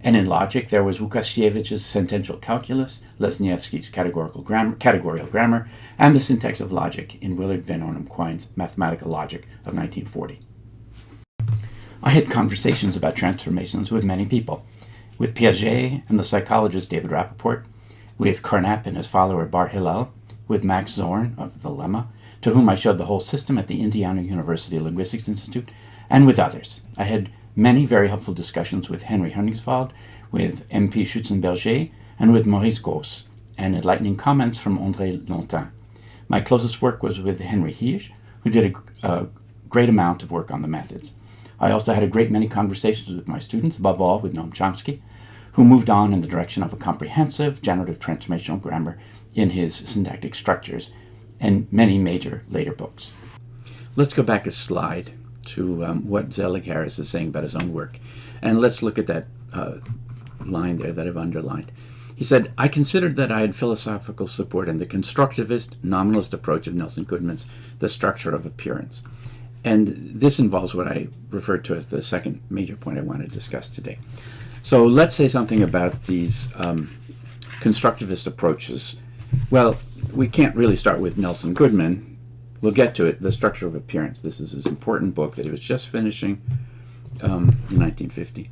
And in logic, there was Łukasiewicz's sentential calculus, Lesniewski's categorical grammar, and the syntax of logic in Willard van Ornum Quine's Mathematical Logic of 1940. I had conversations about transformations with many people, with Piaget and the psychologist David Rappaport, with Carnap and his follower Bar Hillel, with Max Zorn of the Lemma, to whom I showed the whole system at the Indiana University Linguistics Institute, and with others. I had many very helpful discussions with Henry Honingsveld, with M.P. Schützenberger, and with Maurice Gauss, and enlightening comments from André Lontin. My closest work was with Henry Hirsch, who did a great amount of work on the methods. I also had a great many conversations with my students, above all with Noam Chomsky, who moved on in the direction of a comprehensive generative transformational grammar in his syntactic structures, and many major later books. Let's go back a slide to what Zelic Harris is saying about his own work. And let's look at that line there that I've underlined. He said, I considered that I had philosophical support in the constructivist, nominalist approach of Nelson Goodman's The Structure of Appearance. And this involves what I referred to as the second major point I want to discuss today. So let's say something about these constructivist approaches. Well, we can't really start with Nelson Goodman. We'll get to it, The Structure of Appearance. This is his important book that he was just finishing in 1950.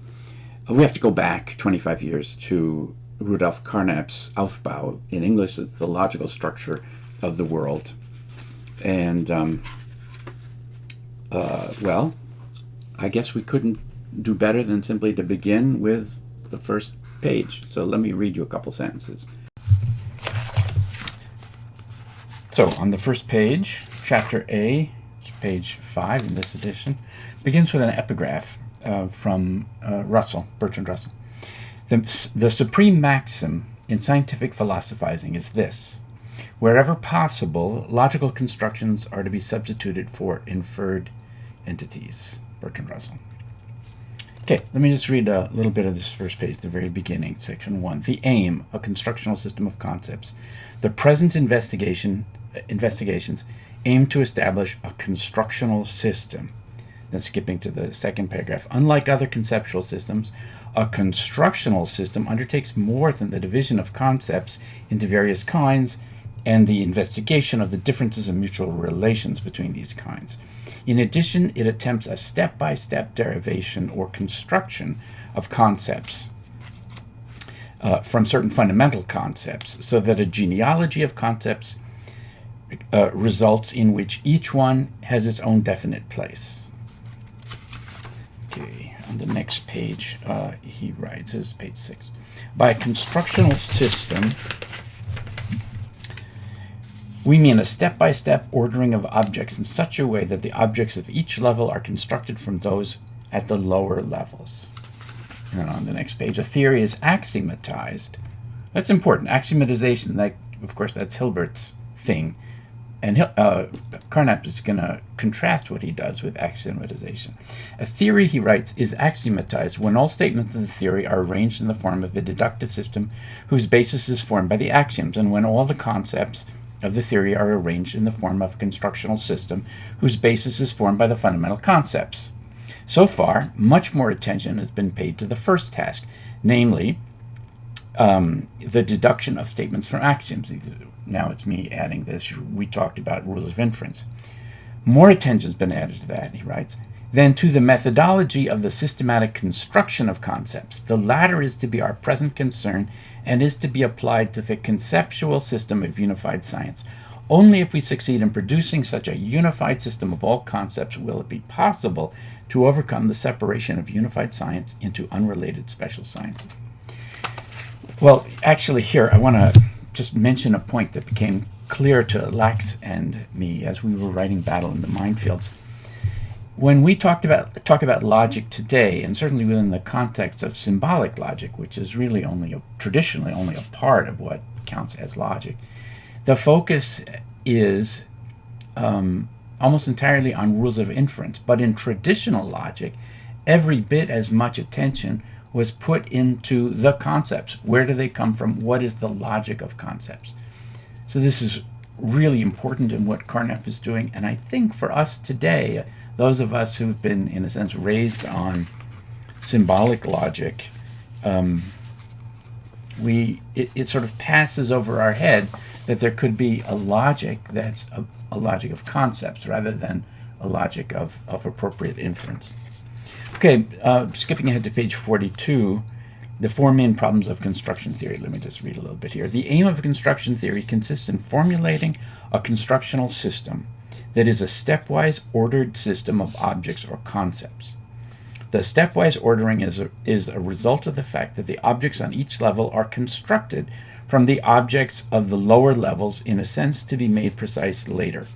We have to go back 25 years to Rudolf Carnap's Aufbau, in English, the logical structure of the world. And, well, I guess we couldn't do better than simply to begin with the first page. So let me read you a couple sentences. So on the first page, Chapter A, it's page 5 in this edition, begins with an epigraph from Bertrand Russell. The supreme maxim in scientific philosophizing is this: wherever possible, logical constructions are to be substituted for inferred entities. Bertrand Russell. Okay, let me just read a little bit of this first page, the very beginning, section 1. The aim, a constructional system of concepts. The present investigations aim to establish a constructional system. Then skipping to the second paragraph. Unlike other conceptual systems, a constructional system undertakes more than the division of concepts into various kinds and the investigation of the differences and mutual relations between these kinds. In addition, it attempts a step-by-step derivation or construction of concepts. from certain fundamental concepts, so that a genealogy of concepts results in which each one has its own definite place. Okay, on the next page, he writes, this is page 6. By a constructional system, we mean a step-by-step ordering of objects in such a way that the objects of each level are constructed from those at the lower levels. And on the next page, a theory is axiomatized. That's important. Axiomatization, that, of course, that's Hilbert's thing. And Carnap is going to contrast what he does with axiomatization. A theory, he writes, is axiomatized when all statements of the theory are arranged in the form of a deductive system whose basis is formed by the axioms, and when all the concepts of the theory are arranged in the form of a constructional system whose basis is formed by the fundamental concepts. So far, much more attention has been paid to the first task, namely the deduction of statements from axioms. Now it's me adding this. We talked about rules of inference. More attention has been added to that, he writes, than to the methodology of the systematic construction of concepts. The latter is to be our present concern and is to be applied to the conceptual system of unified science. Only if we succeed in producing such a unified system of all concepts will it be possible to overcome the separation of unified science into unrelated special sciences. Well, actually here I want to just mention a point that became clear to Lax and me as we were writing Battle in the Minefields. When we talk about logic today, and certainly within the context of symbolic logic, which is really traditionally only a part of what counts as logic, the focus is almost entirely on rules of inference. But in traditional logic, every bit as much attention was put into the concepts. Where do they come from? What is the logic of concepts? So this is really important in what Carnap is doing. And I think for us today, those of us who've been, in a sense, raised on symbolic logic, it sort of passes over our head that there could be a logic that's a logic of concepts rather than a logic of appropriate inference. Okay, skipping ahead to page 42, the four main problems of construction theory. Let me just read a little bit here. The aim of construction theory consists in formulating a constructional system that is a stepwise ordered system of objects or concepts. The stepwise ordering is a result of the fact that the objects on each level are constructed from the objects of the lower levels in a sense to be made precise later.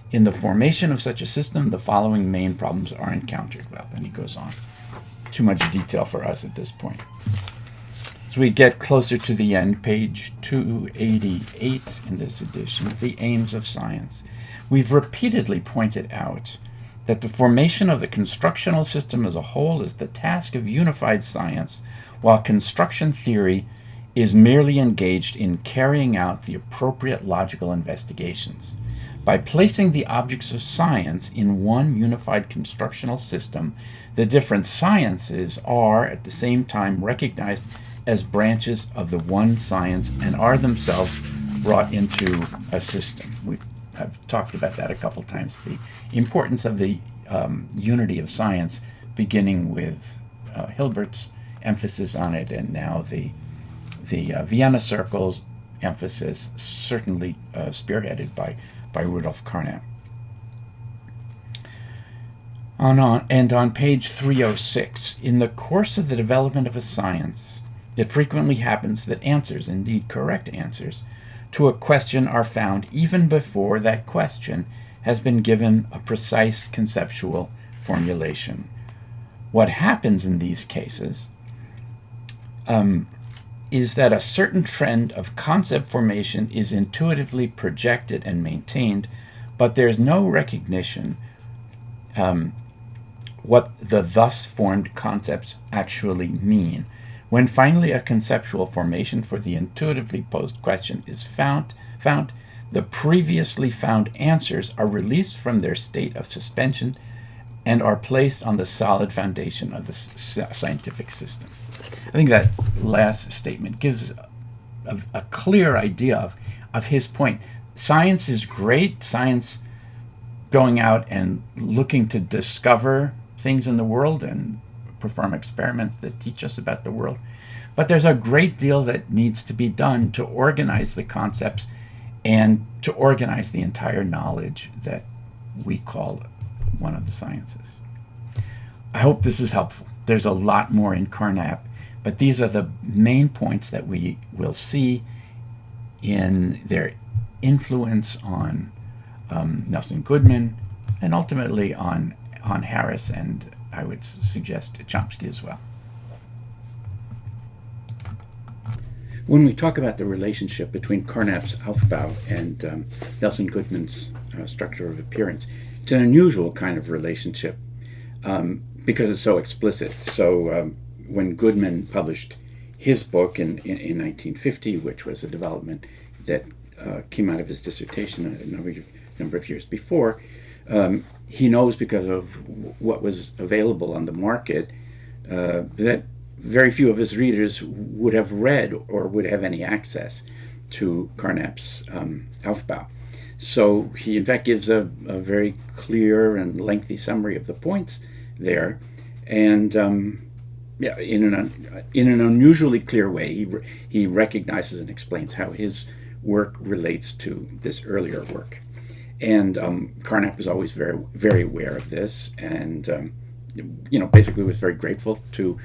In the formation of such a system, the following main problems are encountered. Well, then he goes on. Too much detail for us at this point. As we get closer to the end, page 288 in this edition, the aims of science. We've repeatedly pointed out that the formation of the constructional system as a whole is the task of unified science, while construction theory is merely engaged in carrying out the appropriate logical investigations. By placing the objects of science in one unified constructional system, the different sciences are at the same time recognized as branches of the one science and are themselves brought into a system. I've talked about that a couple times, the importance of the unity of science, beginning with Hilbert's emphasis on it, and now the Vienna Circle's emphasis, certainly spearheaded by Rudolf Carnap. On page 306, in the course of the development of a science, it frequently happens that answers, indeed correct answers, to a question are found even before that question has been given a precise conceptual formulation. What happens in these cases is that a certain trend of concept formation is intuitively projected and maintained, but there's no recognition what the thus formed concepts actually mean. When finally a conceptual formation for the intuitively posed question is found, the previously found answers are released from their state of suspension and are placed on the solid foundation of the scientific system. I think that last statement gives a clear idea of his point. Science is great. Science going out and looking to discover things in the world and perform experiments that teach us about the world. But there's a great deal that needs to be done to organize the concepts and to organize the entire knowledge that we call one of the sciences. I hope this is helpful. There's a lot more in Carnap, but these are the main points that we will see in their influence on Nelson Goodman and ultimately on Harris, and I would suggest Chomsky as well. When we talk about the relationship between Carnap's Aufbau and Nelson Goodman's structure of appearance, it's an unusual kind of relationship because it's so explicit. So when Goodman published his book in 1950, which was a development that came out of his dissertation a number of years before, he knows because of what was available on the market that very few of his readers would have read or would have any access to Carnap's Aufbau. So he in fact gives a very clear and lengthy summary of the points there, and in an unusually clear way, he recognizes and explains how his work relates to this earlier work. And Carnap was always very, very aware of this, and basically was very grateful to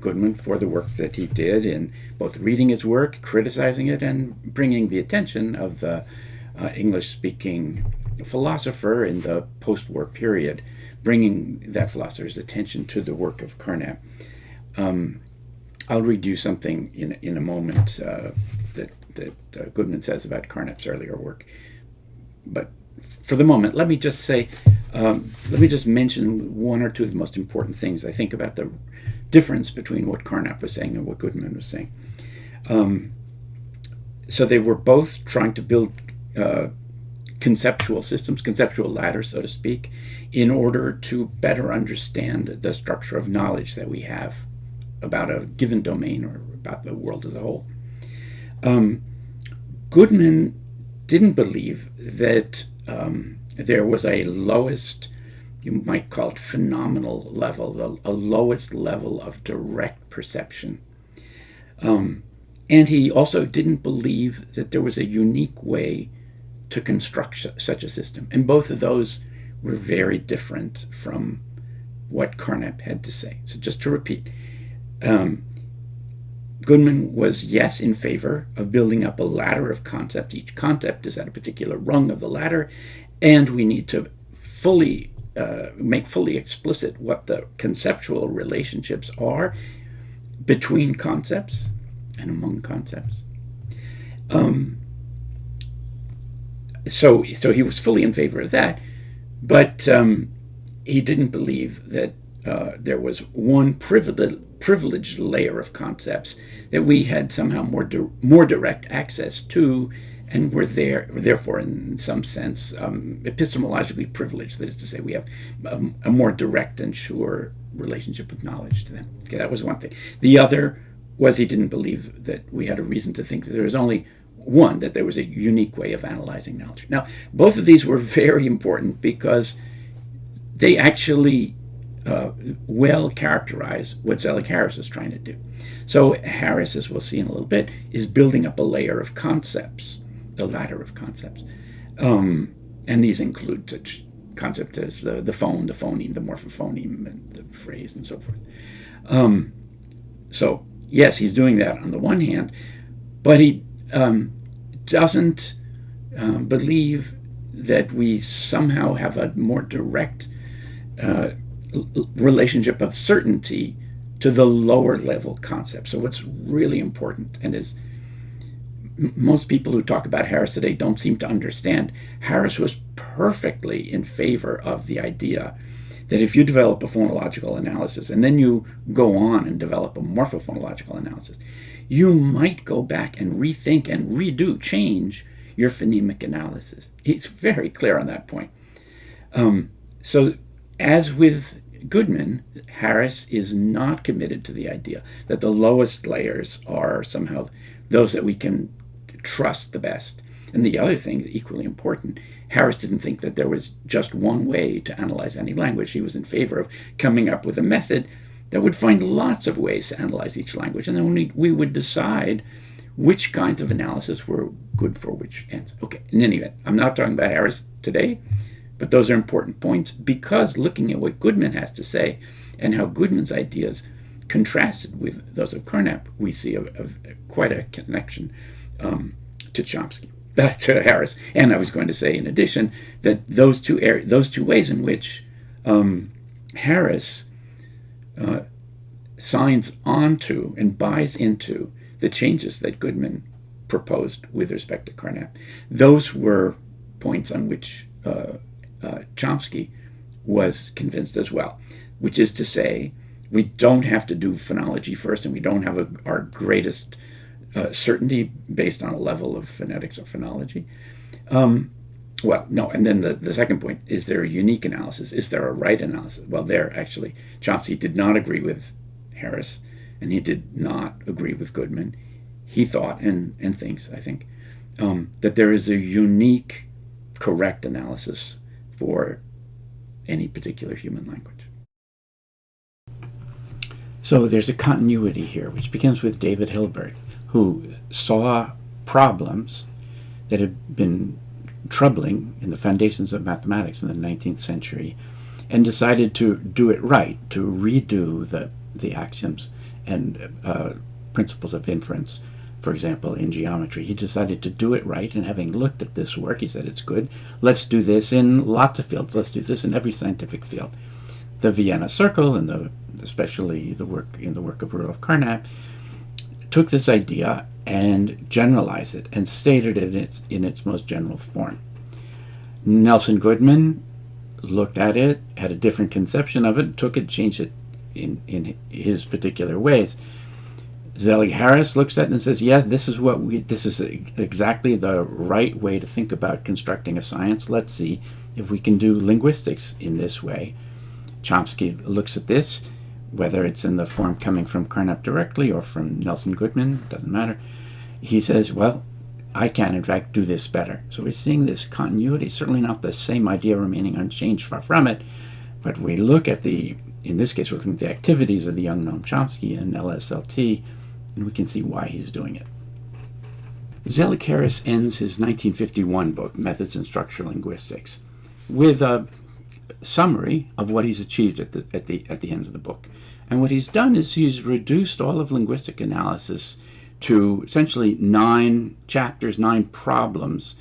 Goodman for the work that he did in both reading his work, criticizing it, and bringing the attention of the English-speaking philosopher in the post-war period, bringing that philosopher's attention to the work of Carnap. I'll read you something in a moment that Goodman says about Carnap's earlier work. But for the moment, let me just mention one or two of the most important things I think about the difference between what Carnap was saying and what Goodman was saying. So they were both trying to build conceptual systems, conceptual ladders, so to speak, in order to better understand the structure of knowledge that we have about a given domain or about the world as a whole. Goodman didn't believe that there was a lowest, you might call it phenomenal level, a lowest level of direct perception. And he also didn't believe that there was a unique way to construct such a system. And both of those were very different from what Carnap had to say. So just to repeat, Goodman was, yes, in favor of building up a ladder of concepts. Each concept is at a particular rung of the ladder, and we need to make fully explicit what the conceptual relationships are between concepts and among concepts. So he was fully in favor of that, but he didn't believe that there was one privileged layer of concepts that we had somehow more direct access to, and were therefore in some sense epistemologically privileged. That is to say, we have a more direct and sure relationship with knowledge to them. Okay, that was one thing. The other was he didn't believe that we had a reason to think that there was only one, that there was a unique way of analyzing knowledge. Now, both of these were very important because they actually well characterize what Zelic Harris was trying to do. So Harris, as we'll see in a little bit, is building up a layer of concepts, a ladder of concepts. And these include such concepts as the phone, the phoneme, the morphophoneme, and the phrase, and so forth. So, yes, he's doing that on the one hand, but he doesn't believe that we somehow have a more direct relationship of certainty to the lower level concept. So what's really important, and is most people who talk about Harris today don't seem to understand, Harris was perfectly in favor of the idea that if you develop a phonological analysis and then you go on and develop a morphophonological analysis, you might go back and rethink and change your phonemic analysis. It's very clear on that point. So as with Goodman, Harris is not committed to the idea that the lowest layers are somehow those that we can trust the best. And the other thing, equally important, Harris didn't think that there was just one way to analyze any language. He was in favor of coming up with a method that would find lots of ways to analyze each language, and then we would decide which kinds of analysis were good for which ends. Okay, in any event, I'm not talking about Harris today, but those are important points, because looking at what Goodman has to say and how Goodman's ideas contrasted with those of Carnap, we see quite a connection to Chomsky, to Harris. And I was going to say, in addition, that those two ways in which Harris signs onto and buys into the changes that Goodman proposed with respect to Carnap, those were points on which Chomsky was convinced as well, which is to say, we don't have to do phonology first, and we don't have our greatest certainty based on a level of phonetics or phonology. Well, no, and then the second point, is there a unique analysis? Is there a right analysis? Well, there, actually, Chomsky did not agree with Harris, and he did not agree with Goodman. He thought, and thinks, I think, that there is a unique, correct analysis for any particular human language. So there's a continuity here, which begins with David Hilbert, who saw problems that had been troubling in the foundations of mathematics in the 19th century, and decided to do it right, to redo the axioms and principles of inference, for example, in geometry. He decided to do it right, and having looked at this work, he said, it's good. Let's do this in lots of fields. Let's do this in every scientific field. The Vienna Circle, and especially the work of Rudolf Carnap, took this idea and generalized it and stated it in its most general form. Nelson Goodman looked at it, had a different conception of it, took it, changed it in his particular ways. Zelic Harris looks at it and says, yeah, this is exactly the right way to think about constructing a science. Let's see if we can do linguistics in this way. Chomsky looks at this, whether it's in the form coming from Carnap directly or from Nelson Goodman, doesn't matter. He says, well, I can, in fact, do this better. So we're seeing this continuity, certainly not the same idea remaining unchanged, far from it, but we look at in this case, we're looking at the activities of the young Noam Chomsky and LSLT, and we can see why he's doing it. Zelic Harris ends his 1951 book, Methods in Structural Linguistics, with a summary of what he's achieved at the end of the book. And what he's done is he's reduced all of linguistic analysis to essentially 9 chapters, 9 problems,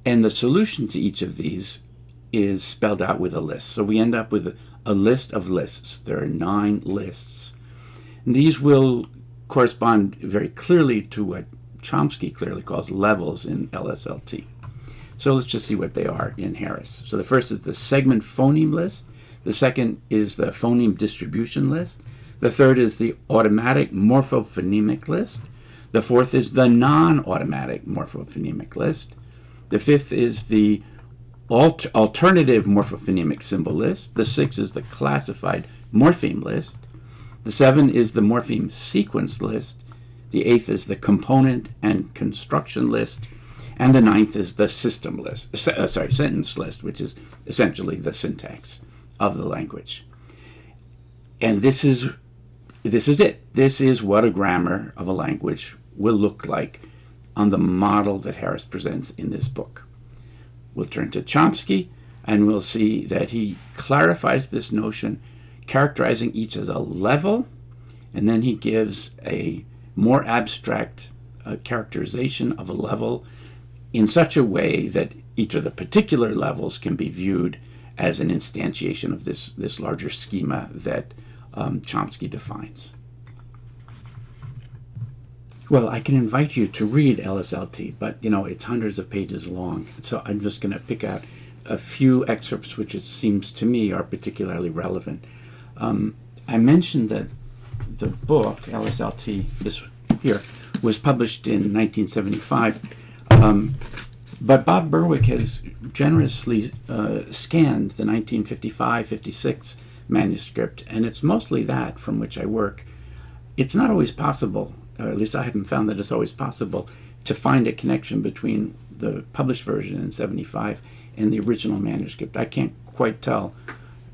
and the solution to each of these is spelled out with a list. So we end up with a list of lists. There are 9 lists. And these will correspond very clearly to what Chomsky clearly calls levels in LSLT. So let's just see what they are in Harris. So the first is the segment phoneme list. The second is the phoneme distribution list. The third is the automatic morphophonemic list. The fourth is the non-automatic morphophonemic list. The fifth is the alternative morphophonemic symbol list. The sixth is the classified morpheme list. The seventh is the morpheme sequence list. The eighth is the component and construction list. And the ninth is the system list, sentence list, which is essentially the syntax of the language. And this is it. This is what a grammar of a language will look like on the model that Harris presents in this book. We'll turn to Chomsky, and we'll see that he clarifies this notion, characterizing each as a level, and then he gives a more abstract characterization of a level in such a way that each of the particular levels can be viewed as an instantiation of this larger schema that Chomsky defines. Well, I can invite you to read LSLT, but it's hundreds of pages long, so I'm just going to pick out a few excerpts which it seems to me are particularly relevant. I mentioned that the book, LSLT, this here, was published in 1975, but Bob Berwick has generously scanned the 1955-56 manuscript, and it's mostly that from which I work. It's not always possible, or at least I haven't found that it's always possible, to find a connection between the published version in 75 and the original manuscript. I can't quite tell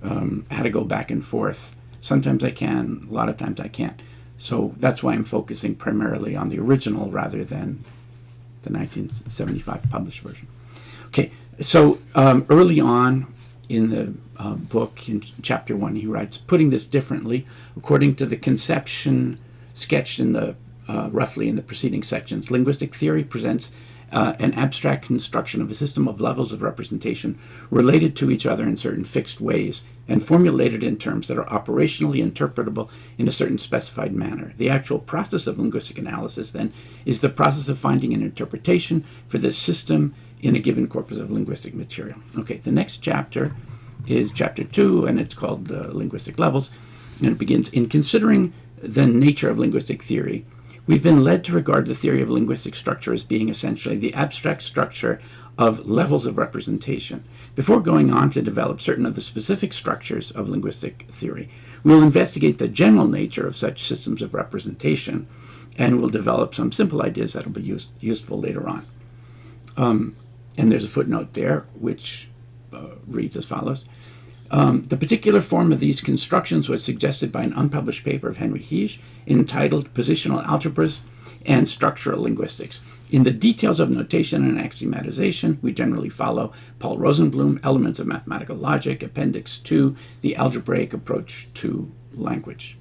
how to go back and forth Sometimes I can, a lot of times I can't. So that's why I'm focusing primarily on the original rather than the 1975 published version. Okay, so early on in the book, in chapter 1, he writes, putting this differently, according to the conception sketched in the roughly in the preceding sections, linguistic theory presents an abstract construction of a system of levels of representation related to each other in certain fixed ways and formulated in terms that are operationally interpretable in a certain specified manner. The actual process of linguistic analysis, then, is the process of finding an interpretation for this system in a given corpus of linguistic material. Okay, the next chapter is chapter 2, and it's called Linguistic Levels, and it begins, in considering the nature of linguistic theory, we've been led to regard the theory of linguistic structure as being essentially the abstract structure of levels of representation. Before going on to develop certain of the specific structures of linguistic theory, we'll investigate the general nature of such systems of representation, and we'll develop some simple ideas that will be useful later on. And there's a footnote there, which reads as follows. The particular form of these constructions was suggested by an unpublished paper of Henry Heege entitled Positional Algebras and Structural Linguistics. In the details of notation and axiomatization, we generally follow Paul Rosenblum, Elements of Mathematical Logic, Appendix 2, The Algebraic Approach to Language.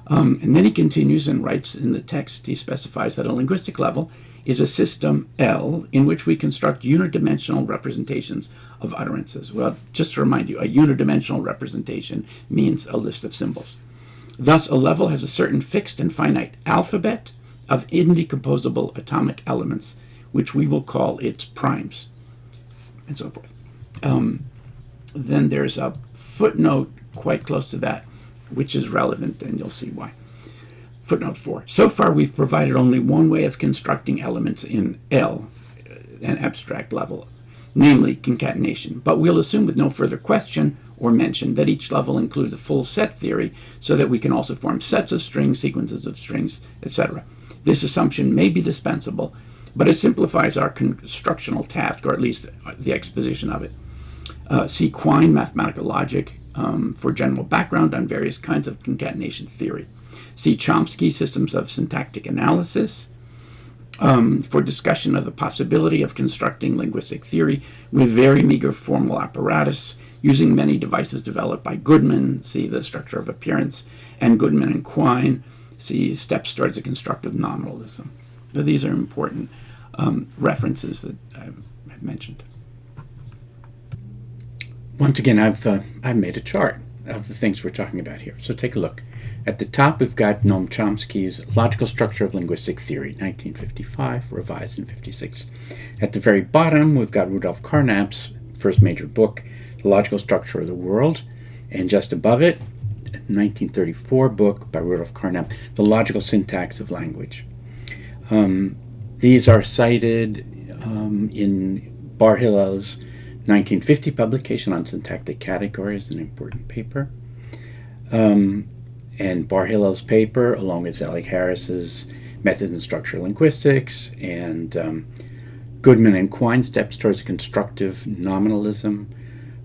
And then he continues and writes in the text, he specifies that a linguistic level is a system L in which we construct unidimensional representations of utterances. Well, just to remind you, a unidimensional representation means a list of symbols. Thus, a level has a certain fixed and finite alphabet of indecomposable atomic elements, which we will call its primes, and so forth. Then there's a footnote quite close to that, which is relevant, and you'll see why. Footnote 4. So far, we've provided only one way of constructing elements in L, an abstract level, namely concatenation. But we'll assume with no further question or mention that each level includes a full set theory so that we can also form sets of strings, sequences of strings, etc. This assumption may be dispensable, but it simplifies our constructional task, or at least the exposition of it. See Quine, Mathematical Logic, for general background on various kinds of concatenation theory. See Chomsky, Systems of Syntactic Analysis, for discussion of the possibility of constructing linguistic theory with very meager formal apparatus, using many devices developed by Goodman, see The Structure of Appearance, and Goodman and Quine, see Steps Towards a Constructive Nominalism. So these are important references that I've mentioned. Once again, I've made a chart of the things we're talking about here. So take a look. At the top, we've got Noam Chomsky's Logical Structure of Linguistic Theory, 1955, revised in 56. At the very bottom, we've got Rudolf Carnap's first major book, The Logical Structure of the World. And just above it, a 1934 book by Rudolf Carnap, The Logical Syntax of Language. These are cited in Bar Hillel's 1950 publication on syntactic categories, an important paper. And Bar Hillel's paper, along with Zelic Harris's Methods in Structural Linguistics, and Goodman and Quine, Steps Towards Constructive Nominalism,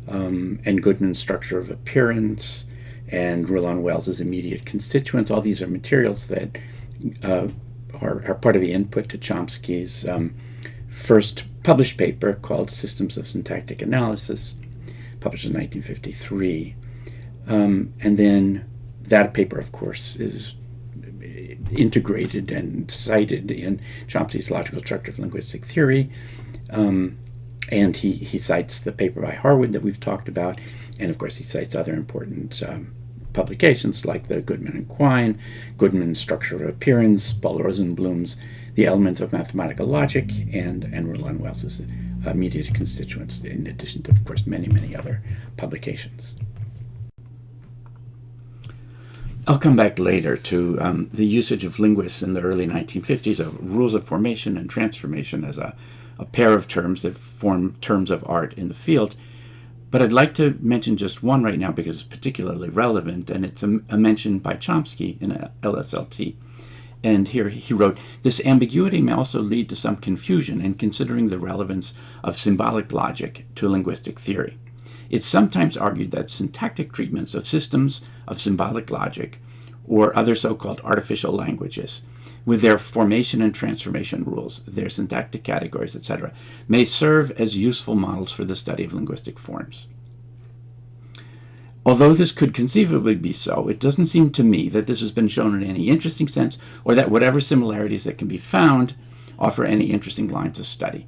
and Goodman's Structure of Appearance, and Roland Wells's Immediate Constituents. All these are materials that are part of the input to Chomsky's first published paper called Systems of Syntactic Analysis, published in 1953. And then that paper, of course, is integrated and cited in Chomsky's Logical Structure of Linguistic Theory. And he cites the paper by Harwood that we've talked about. And, of course, he cites other important publications like the Goodman and Quine, Goodman's Structure of Appearance, Paul Rosenblum's The Elements of Mathematical Logic, and Roland Wells's Immediate Constituents, in addition to, of course, many, many other publications. I'll come back later to the usage of linguists in the early 1950s of rules of formation and transformation as a pair of terms that form terms of art in the field. But I'd like to mention just one right now because it's particularly relevant, and it's a mention by Chomsky in LSLT. And here he wrote, this ambiguity may also lead to some confusion in considering the relevance of symbolic logic to linguistic theory. It's sometimes argued that syntactic treatments of systems of symbolic logic or other so-called artificial languages, with their formation and transformation rules, their syntactic categories, etc., may serve as useful models for the study of linguistic forms. Although this could conceivably be so, it doesn't seem to me that this has been shown in any interesting sense, or that whatever similarities that can be found offer any interesting lines of study.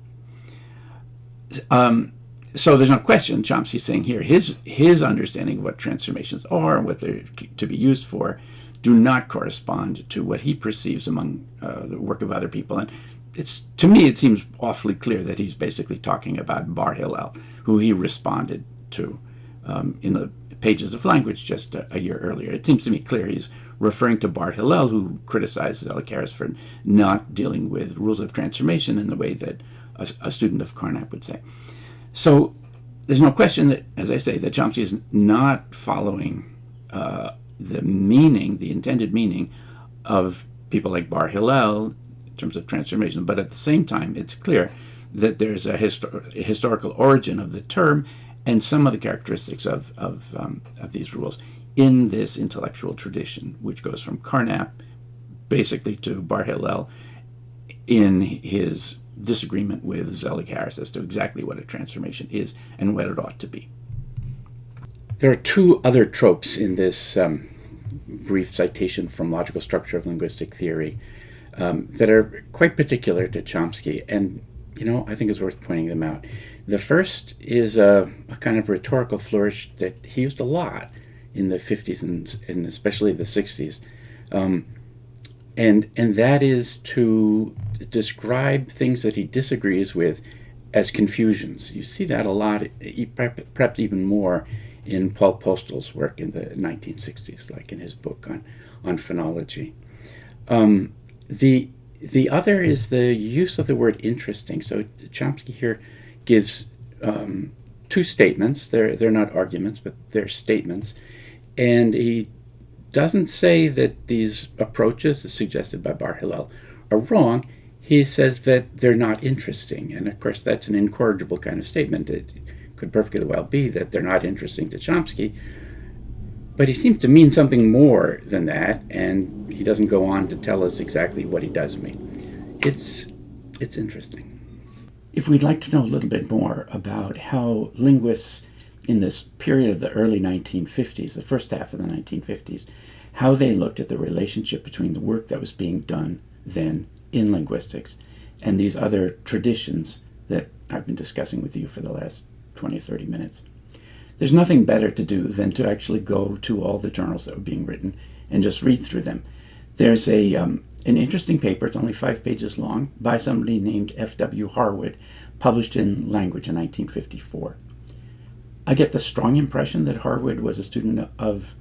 So there's no question, Chomsky's saying here, his understanding of what transformations are and what they're to be used for do not correspond to what he perceives among the work of other people. And to me, it seems awfully clear that he's basically talking about Bar Hillel, who he responded to in the Pages of Language just a year earlier. It seems to me clear he's referring to Bar Hillel, who criticized Zelic Harris for not dealing with rules of transformation in the way that a student of Carnap would say. So there's no question that, as I say, that Chomsky is not following the intended meaning of people like Bar Hillel in terms of transformation, but at the same time, it's clear that there's a historical origin of the term and some of the characteristics of these rules in this intellectual tradition, which goes from Carnap basically to Bar Hillel in his disagreement with Zelic Harris as to exactly what a transformation is and what it ought to be. There are two other tropes in this brief citation from Logical Structure of Linguistic Theory that are quite particular to Chomsky, and I think it's worth pointing them out. The first is a kind of rhetorical flourish that he used a lot in the 50s and especially the 60s, and that is to describe things that he disagrees with as confusions. You see that a lot, perhaps even more in Paul Postal's work in the 1960s, like in his book on phonology. The other is the use of the word interesting. So Chomsky here gives two statements. They're not arguments, but they're statements. And he doesn't say that these approaches, as suggested by Bar Hillel, are wrong. He says that they're not interesting. And of course, that's an incorrigible kind of statement. It could perfectly well be that they're not interesting to Chomsky. But he seems to mean something more than that, and he doesn't go on to tell us exactly what he does mean. It's interesting. If we'd like to know a little bit more about how linguists in this period of the early 1950s, the first half of the 1950s, how they looked at the relationship between the work that was being done then in linguistics and these other traditions that I've been discussing with you for the last 20 or 30 minutes, there's nothing better to do than to actually go to all the journals that were being written and just read through them. There's an interesting paper, it's only 5 pages long, by somebody named F.W. Harwood, published in Language in 1954. I get the strong impression that Harwood was a student of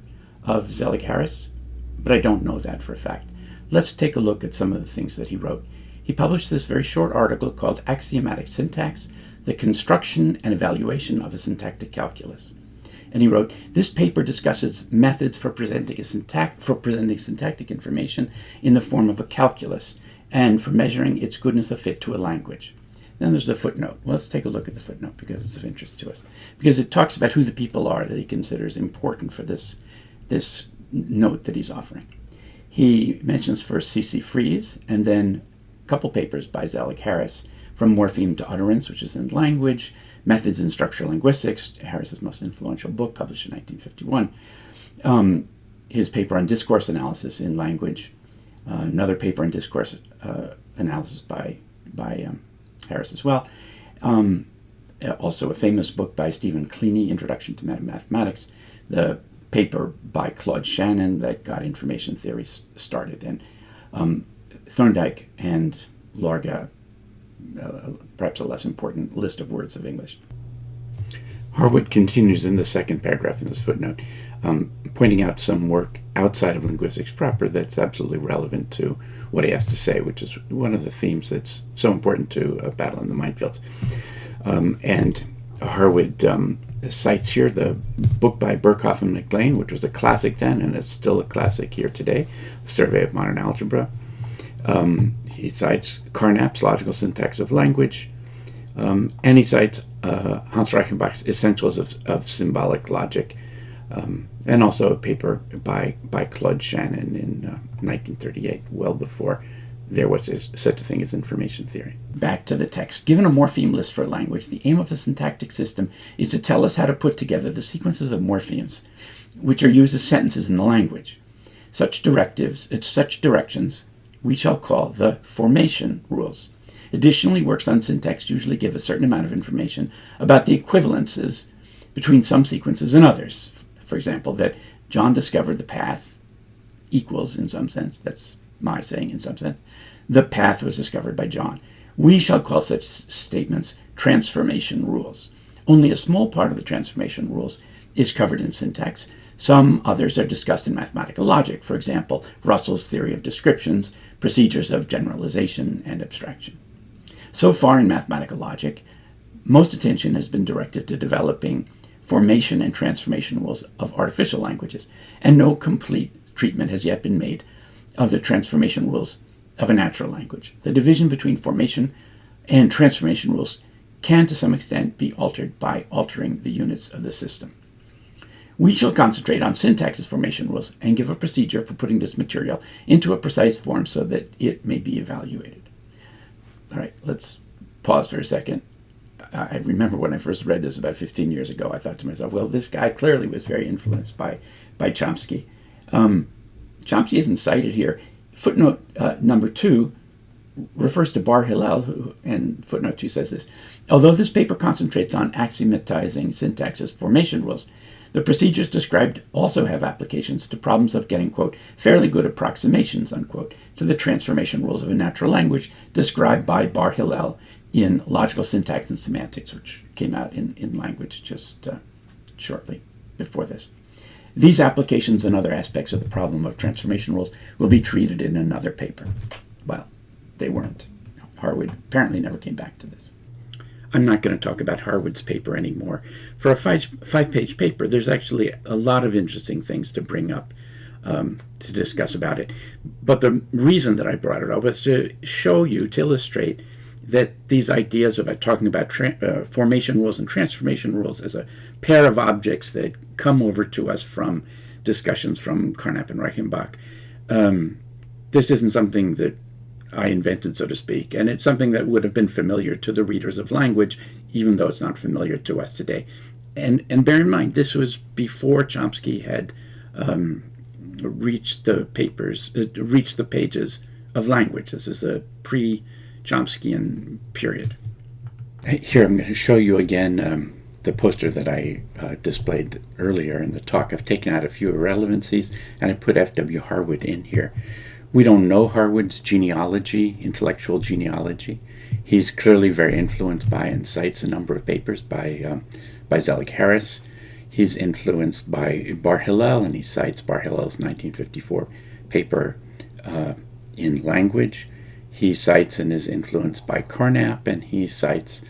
Zelic Harris, but I don't know that for a fact. Let's take a look at some of the things that he wrote. He published this very short article called Axiomatic Syntax, the Construction and Evaluation of a Syntactic Calculus. And he wrote, this paper discusses methods for presenting syntactic information in the form of a calculus and for measuring its goodness of fit to a language. Then there's the footnote. Well, let's take a look at the footnote because it's of interest to us. Because it talks about who the people are that he considers important for this note that he's offering. He mentions first C.C. Fries and then a couple papers by Zelic Harris, From Morpheme to Utterance, which is in Language, Methods in Structural Linguistics, Harris's most influential book, published in 1951. His paper on discourse analysis in Language, another paper on discourse analysis by Harris as well. Also a famous book by Stephen Quine, Introduction to Metamathematics, the paper by Claude Shannon that got information theory started, and Thorndike and Larga, perhaps a less important list of words of English. Harwood continues in the second paragraph in this footnote, pointing out some work outside of linguistics proper that's absolutely relevant to what he has to say, which is one of the themes that's so important to Battle in the Minefields. And Harwood cites here the book by Birkhoff and McLean, which was a classic then, and it's still a classic here today, A Survey of Modern Algebra. He cites Carnap's Logical Syntax of Language, And he cites Hans Reichenbach's Essentials of Symbolic Logic, and also a paper by Claude Shannon in 1938, well before there was such a thing as information theory. Back to the text. Given a morpheme list for a language, the aim of a syntactic system is to tell us how to put together the sequences of morphemes, which are used as sentences in the language. Such directions we shall call the formation rules. Additionally, works on syntax usually give a certain amount of information about the equivalences between some sequences and others. For example, that John discovered the path equals, in some sense, that's my saying in some sense, the path was discovered by John. We shall call such statements transformation rules. Only a small part of the transformation rules is covered in syntax. Some others are discussed in mathematical logic. For example, Russell's theory of descriptions, procedures of generalization and abstraction. So far in mathematical logic, most attention has been directed to developing formation and transformation rules of artificial languages, and no complete treatment has yet been made of the transformation rules of a natural language. The division between formation and transformation rules can to some extent be altered by altering the units of the system. We shall concentrate on syntax as formation rules and give a procedure for putting this material into a precise form so that it may be evaluated. All right, let's pause for a second. I remember when I first read this about 15 years ago, I thought to myself, well, this guy clearly was very influenced by Chomsky. Chomsky isn't cited here. Footnote number 2 refers to Bar Hillel, and footnote 2 says this. Although this paper concentrates on axiomatizing syntax as formation rules, the procedures described also have applications to problems of getting, quote, fairly good approximations, unquote, to the transformation rules of a natural language described by Bar Hillel in Logical Syntax and Semantics, which came out in Language just shortly before this. These applications and other aspects of the problem of transformation rules will be treated in another paper. Well, they weren't. Harwood apparently never came back to this. I'm not going to talk about Harwood's paper anymore. For a five-page paper, there's actually a lot of interesting things to bring up, to discuss about it. But the reason that I brought it up was to show you, to illustrate that these ideas about talking about formation rules and transformation rules as a pair of objects that come over to us from discussions from Carnap and Reichenbach, this isn't something that I invented, so to speak, and it's something that would have been familiar to the readers of language, even though it's not familiar to us today. And bear in mind, this was before Chomsky had reached the pages of language. This is a pre-Chomskyan period. Here I'm going to show you again the poster that I displayed earlier in the talk. I've taken out a few irrelevancies, and I put F.W. Harwood in here. We don't know Harwood's genealogy, intellectual genealogy. He's clearly very influenced by and cites a number of papers by Zelic Harris. He's influenced by Bar Hillel, and he cites Bar Hillel's 1954 paper in Language. He cites and is influenced by Carnap, and he cites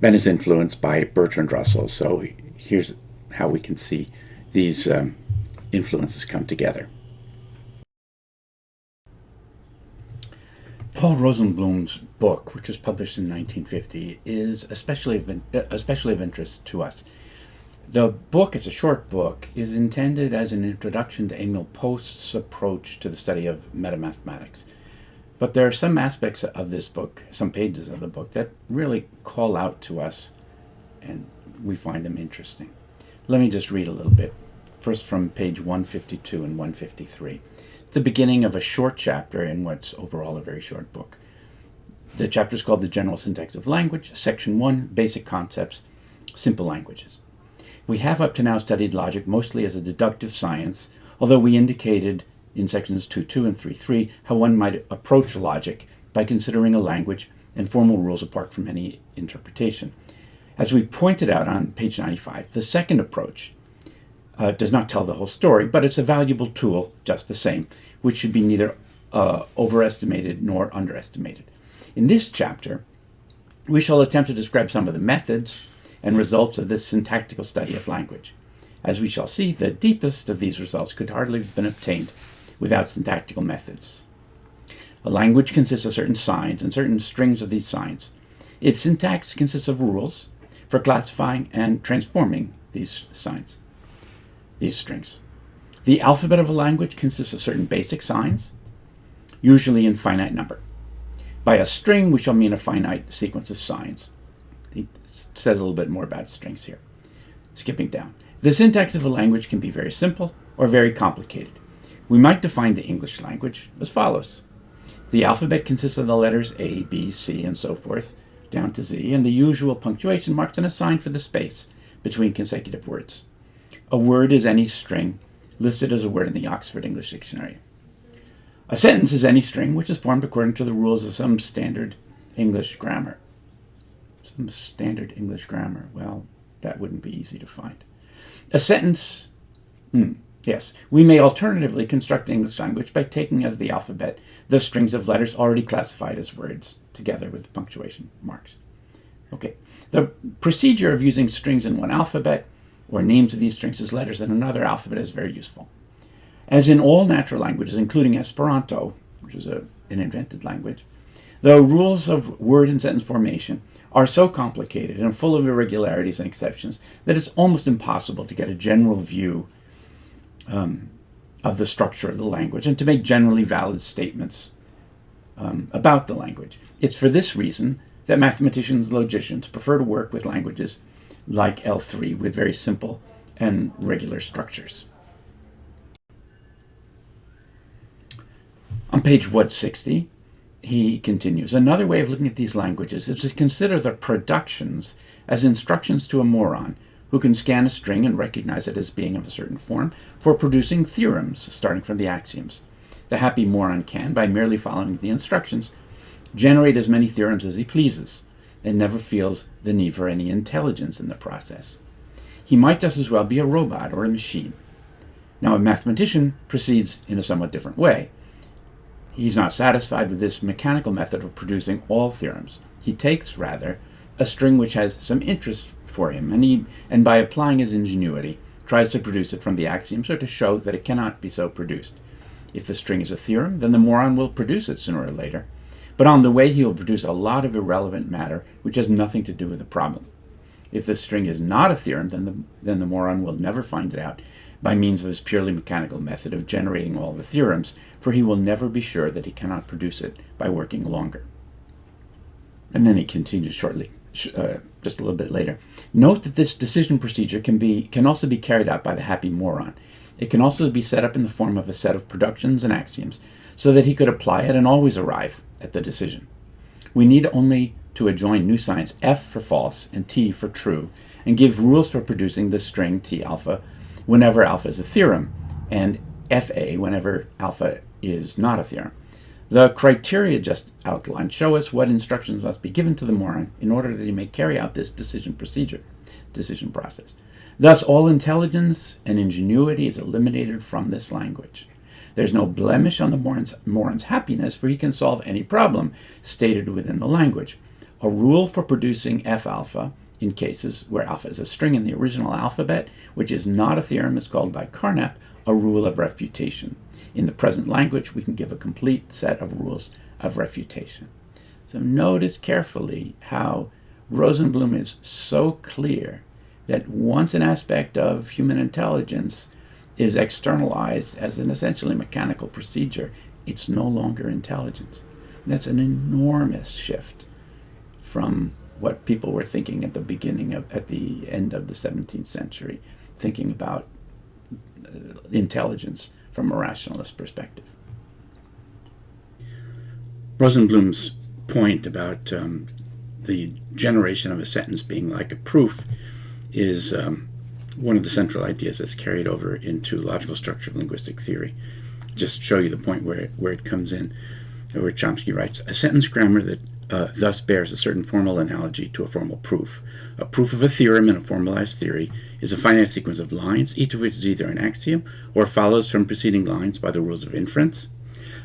and is influenced by Bertrand Russell. So here's how we can see these influences come together. Paul Rosenblum's book, which was published in 1950, is especially of interest to us. The book, it's a short book, is intended as an introduction to Emil Post's approach to the study of metamathematics. But there are some aspects of this book, some pages of the book, that really call out to us, and we find them interesting. Let me just read a little bit. First from page 152 and 153. The beginning of a short chapter in what's overall a very short book. The chapter is called The General Syntax of Language, Section 1, Basic Concepts, Simple Languages. We have up to now studied logic mostly as a deductive science, although we indicated in sections 2.2 and 3.3 how one might approach logic by considering a language and formal rules apart from any interpretation. As we pointed out on page 95, the second approach does not tell the whole story, but it's a valuable tool just the same, which should be neither overestimated nor underestimated. In this chapter, we shall attempt to describe some of the methods and results of this syntactical study of language. As we shall see, the deepest of these results could hardly have been obtained without syntactical methods. A language consists of certain signs and certain strings of these signs. Its syntax consists of rules for classifying and transforming these signs, these strings. The alphabet of a language consists of certain basic signs, usually in finite number. By a string, we shall mean a finite sequence of signs. He says a little bit more about strings here. Skipping down. The syntax of a language can be very simple or very complicated. We might define the English language as follows. The alphabet consists of the letters A, B, C, and so forth, down to Z, and the usual punctuation marks and a sign for the space between consecutive words. A word is any string listed as a word in the Oxford English Dictionary. A sentence is any string which is formed according to the rules of some standard English grammar. Some standard English grammar. Well, that wouldn't be easy to find. A sentence, yes. We may alternatively construct the English language by taking as the alphabet the strings of letters already classified as words, together with punctuation marks. Okay. The procedure of using strings in one alphabet, or names of these strings as letters in another alphabet, is very useful. As in all natural languages, including Esperanto, which is an invented language, the rules of word and sentence formation are so complicated and full of irregularities and exceptions that it's almost impossible to get a general view of the structure of the language and to make generally valid statements about the language. It's for this reason that mathematicians and logicians prefer to work with languages like L3 with very simple and regular structures. On page 160, he continues, another way of looking at these languages is to consider the productions as instructions to a moron who can scan a string and recognize it as being of a certain form for producing theorems starting from the axioms. The happy moron can, by merely following the instructions, generate as many theorems as he pleases and never feels the need for any intelligence in the process. He might just as well be a robot or a machine. Now, a mathematician proceeds in a somewhat different way. He's not satisfied with this mechanical method of producing all theorems. He takes, rather, a string which has some interest for him, and by applying his ingenuity, tries to produce it from the axioms or to show that it cannot be so produced. If the string is a theorem, then the moron will produce it sooner or later, but on the way he will produce a lot of irrelevant matter which has nothing to do with the problem. If the string is not a theorem, then the moron will never find it out by means of his purely mechanical method of generating all the theorems, for he will never be sure that he cannot produce it by working longer. And then he continues shortly, just a little bit later. Note that this decision procedure can also be carried out by the happy moron. It can also be set up in the form of a set of productions and axioms, so that he could apply it and always arrive at the decision. We need only to adjoin new signs F for false and T for true, and give rules for producing the string T alpha whenever alpha is a theorem, and FA whenever alpha is not a theorem. The criteria just outlined show us what instructions must be given to the moron in order that he may carry out this decision process. Thus, all intelligence and ingenuity is eliminated from this language. There's no blemish on the moron's happiness, for he can solve any problem stated within the language. A rule for producing F alpha in cases where alpha is a string in the original alphabet, which is not a theorem, is called by Carnap a rule of refutation. In the present language, we can give a complete set of rules of refutation. So notice carefully how Rosenblum is so clear that once an aspect of human intelligence is externalized as an essentially mechanical procedure, it's no longer intelligence. That's an enormous shift from what people were thinking at the end of the 17th century, thinking about intelligence from a rationalist perspective. Rosenblum's point about the generation of a sentence being like a proof is one of the central ideas that's carried over into logical structure of linguistic theory. Just show you the point where it comes in, where Chomsky writes, a sentence grammar that thus bears a certain formal analogy to a formal proof. A proof of a theorem in a formalized theory is a finite sequence of lines, each of which is either an axiom or follows from preceding lines by the rules of inference,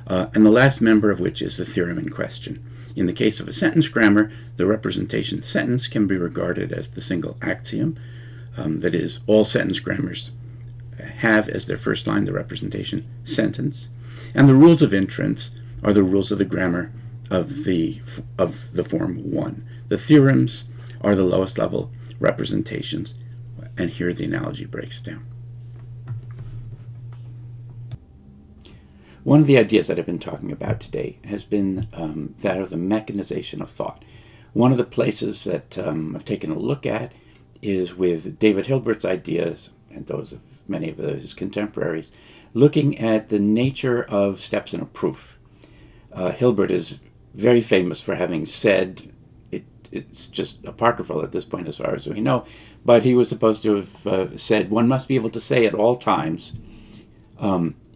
and the last member of which is the theorem in question. In the case of a sentence grammar, the representation sentence can be regarded as the single axiom. That is, all sentence grammars have as their first line the representation sentence, and the rules of inference are the rules of the grammar of the form 1. The theorems are the lowest level representations, and here the analogy breaks down. One of the ideas that I've been talking about today has been that of the mechanization of thought. One of the places that I've taken a look at is with David Hilbert's ideas, and those of many of his contemporaries, looking at the nature of steps in a proof. Hilbert is very famous for having said, it's just apocryphal at this point as far as we know, but he was supposed to have said, one must be able to say at all times,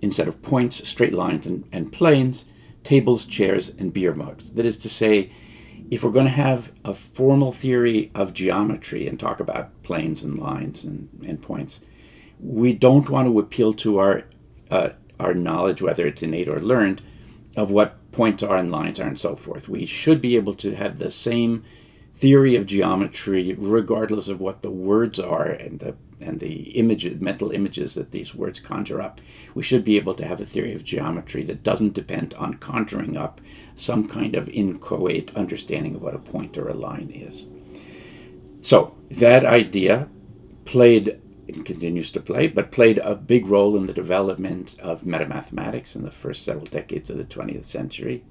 instead of points, straight lines, and planes, tables, chairs, and beer mugs. That is to say, if we're going to have a formal theory of geometry and talk about planes and lines and points, we don't want to appeal to our knowledge, whether it's innate or learned, of what points are and lines are and so forth. We should be able to have the same theory of geometry regardless of what the words are and the images, mental images that these words conjure up. We should be able to have a theory of geometry that doesn't depend on conjuring up some kind of inchoate understanding of what a point or a line is. So that idea played, and continues to play, but played a big role in the development of metamathematics in the first several decades of the 20th century.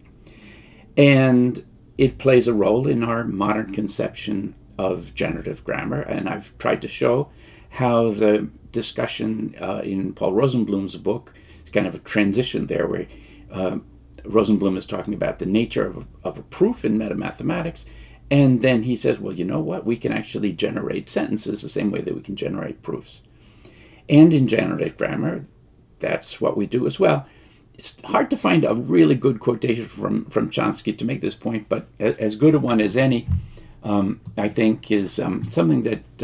And it plays a role in our modern conception of generative grammar. And I've tried to show how the discussion in Paul Rosenblum's book is kind of a transition there, where Rosenblum is talking about the nature of a proof in metamathematics. And then he says, well, you know what? We can actually generate sentences the same way that we can generate proofs. And in generative grammar, that's what we do as well. It's hard to find a really good quotation from Chomsky to make this point, but as good a one as any, I think, is something that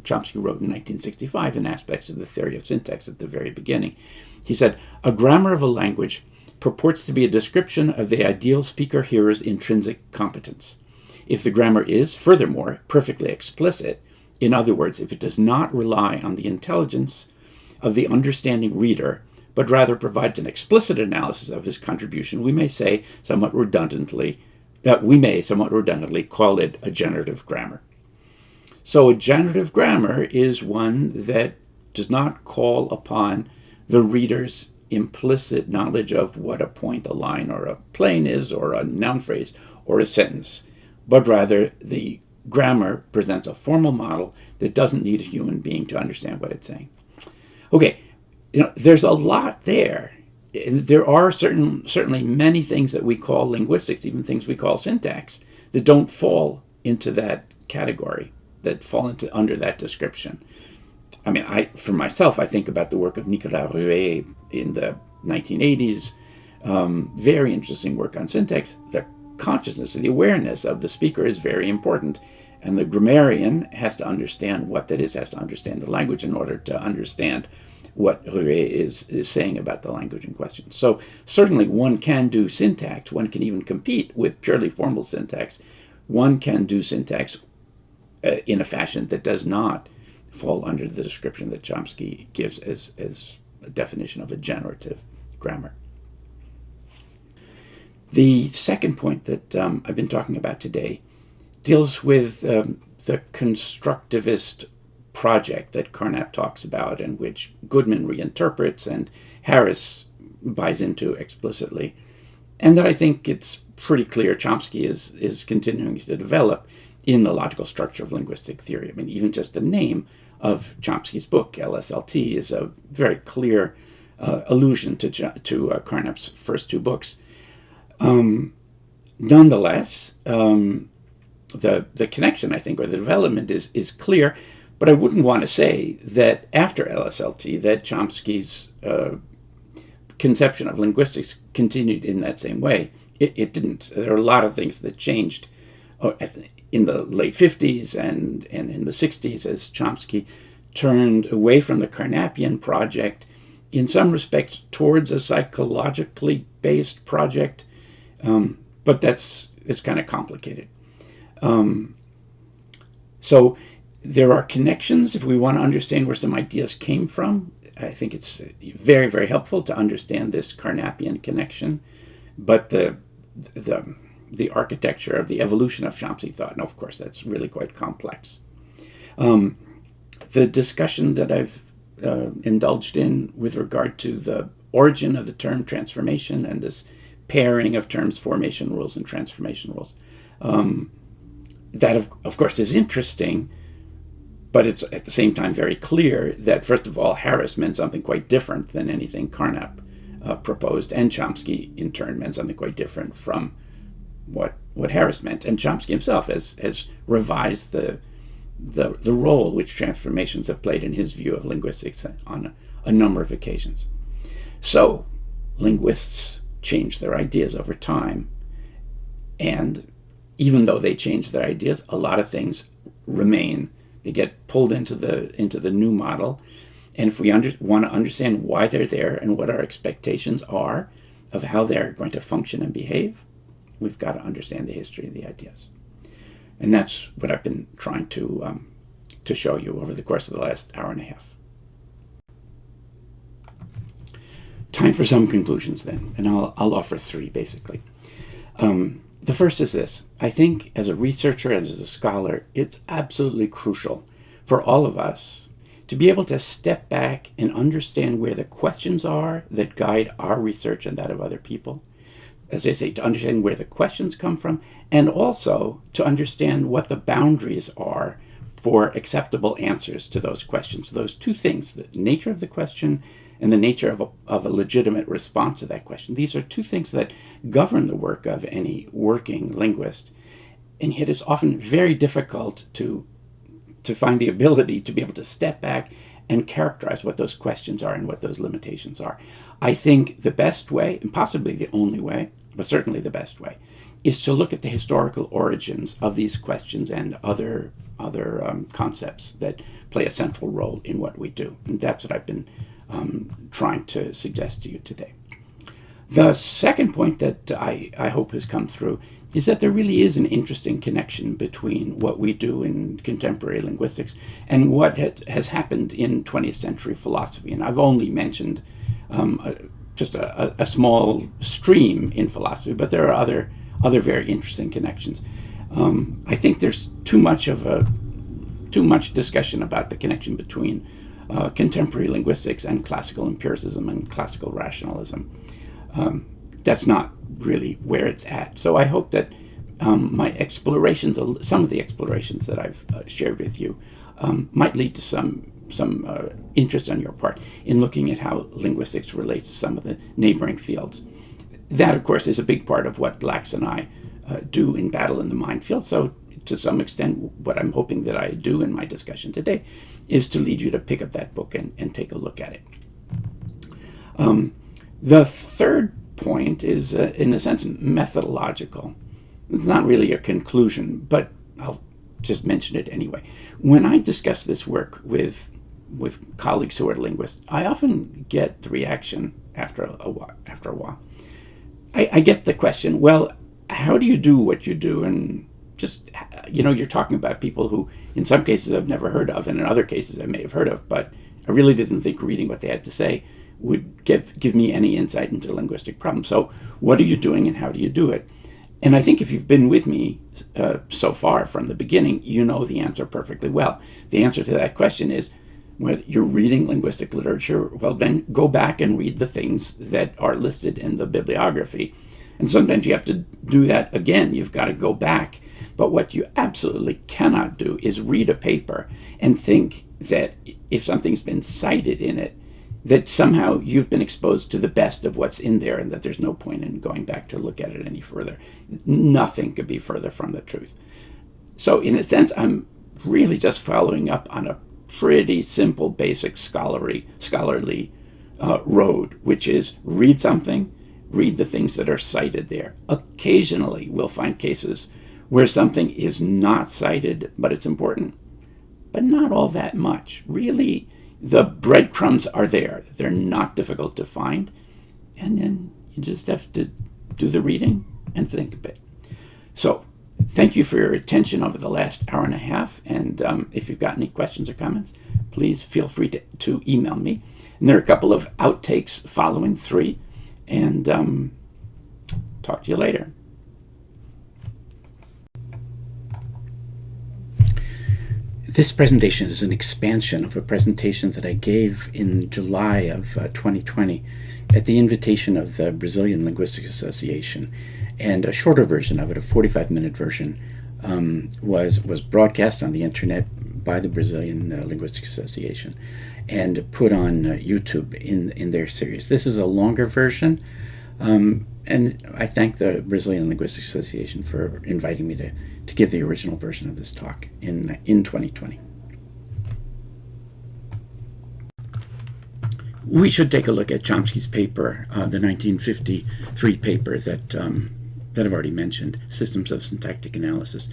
Chomsky wrote in 1965 in Aspects of the Theory of Syntax at the very beginning. He said, a grammar of a language purports to be a description of the ideal speaker-hearer's intrinsic competence. If the grammar is, furthermore, perfectly explicit, in other words, if it does not rely on the intelligence of the understanding reader, but rather provides an explicit analysis of his contribution, we may somewhat redundantly call it a generative grammar. So a generative grammar is one that does not call upon the reader's implicit knowledge of what a point, a line, or a plane is, or a noun phrase, or a sentence, but rather the grammar presents a formal model that doesn't need a human being to understand what it's saying. Okay, there's a lot there. There are certainly many things that we call linguistics, even things we call syntax, that don't fall into that category, that fall under that description. I mean, for myself, I think about the work of Nicolas Rouet in the 1980s. Very interesting work on syntax. The consciousness, the awareness of the speaker is very important. And the grammarian has to understand what that is, has to understand the language in order to understand what Rouet is saying about the language in question. So certainly one can do syntax. One can even compete with purely formal syntax. One can do syntax in a fashion that does not fall under the description that Chomsky gives as a definition of a generative grammar. The second point that I've been talking about today deals with the constructivist project that Carnap talks about, and which Goodman reinterprets and Harris buys into explicitly, and that I think it's pretty clear Chomsky is continuing to develop in the logical structure of linguistic theory. I mean, even just the name of Chomsky's book, LSLT, is a very clear allusion to Carnap's first two books. Nonetheless, the connection, I think, or the development is clear, but I wouldn't want to say that after LSLT that Chomsky's conception of linguistics continued in that same way. It didn't. There are a lot of things that changed in the late 50s and in the 60s as Chomsky turned away from the Carnapian project, in some respects towards a psychologically based project, but it's kind of complicated. So there are connections if we want to understand where some ideas came from. I think it's very, very helpful to understand this Carnapian connection, but the the architecture of the evolution of Chomsky thought. And of course, that's really quite complex. The discussion that I've indulged in with regard to the origin of the term transformation and this pairing of terms formation rules and transformation rules, that of course is interesting, but it's at the same time very clear that, first of all, Harris meant something quite different than anything Carnap proposed, and Chomsky in turn meant something quite different from what Harris meant. And Chomsky himself has revised the role which transformations have played in his view of linguistics on a number of occasions. So linguists change their ideas over time, and even though they change their ideas, a lot of things remain. They get pulled into the new model, and if we want to understand why they're there and what our expectations are of how they're going to function and behave, we've got to understand the history of the ideas. And that's what I've been trying to show you over the course of the last hour and a half. Time for some conclusions then, and I'll offer three basically. The first is this. I think as a researcher and as a scholar, it's absolutely crucial for all of us to be able to step back and understand where the questions are that guide our research and that of other people. As I say, to understand where the questions come from, and also to understand what the boundaries are for acceptable answers to those questions. Those two things, the nature of the question and the nature of a legitimate response to that question. These are two things that govern the work of any working linguist, and yet it's often very difficult to find the ability to be able to step back and characterize what those questions are and what those limitations are. I think the best way, and possibly the only way, but certainly the best way, is to look at the historical origins of these questions and other concepts that play a central role in what we do. And that's what I've been trying to suggest to you today. The second point that I hope has come through is that there really is an interesting connection between what we do in contemporary linguistics and what has happened in 20th century philosophy. And I've only mentioned just a small stream in philosophy, but there are other very interesting connections. I think there's too much discussion about the connection between contemporary linguistics and classical empiricism and classical rationalism. That's not really where it's at. So I hope that my explorations, some of the explorations that I've shared with you, might lead to some interest on your part in looking at how linguistics relates to some of the neighboring fields. That, of course, is a big part of what Lax and I do in Battle in the Mind field. So to some extent, what I'm hoping that I do in my discussion today is to lead you to pick up that book and take a look at it. The third point is, in a sense, methodological. It's not really a conclusion, but I'll just mention it anyway. When I discuss this work with colleagues who are linguists, I often get the reaction after a while. I get the question, well, how do you do what you do? And just, you're talking about people who in some cases I've never heard of, and in other cases I may have heard of, but I really didn't think reading what they had to say would give me any insight into linguistic problems. So what are you doing and how do you do it? And I think if you've been with me so far from the beginning, you know the answer perfectly well. The answer to that question is, when you're reading linguistic literature, well, then go back and read the things that are listed in the bibliography. And sometimes you have to do that again. You've got to go back. But what you absolutely cannot do is read a paper and think that if something's been cited in it, that somehow you've been exposed to the best of what's in there and that there's no point in going back to look at it any further. Nothing could be further from the truth. So in a sense, I'm really just following up on a pretty simple, basic scholarly road, which is read something, read the things that are cited there. Occasionally, we'll find cases where something is not cited, but it's important, but not all that much. Really, the breadcrumbs are there. They're not difficult to find. And then you just have to do the reading and think a bit. So thank you for your attention over the last hour and a half. And if you've got any questions or comments, please feel free to email me. And there are a couple of outtakes following 3. And talk to you later. This presentation is an expansion of a presentation that I gave in July of 2020 at the invitation of the Brazilian Linguistic Association. And a shorter version of it, a 45-minute version, was broadcast on the internet by the Brazilian Linguistic Association and put on YouTube in their series. This is a longer version, and I thank the Brazilian Linguistic Association for inviting me to give the original version of this talk in 2020. We should take a look at Chomsky's paper, the 1953 paper that I've already mentioned, Systems of Syntactic Analysis.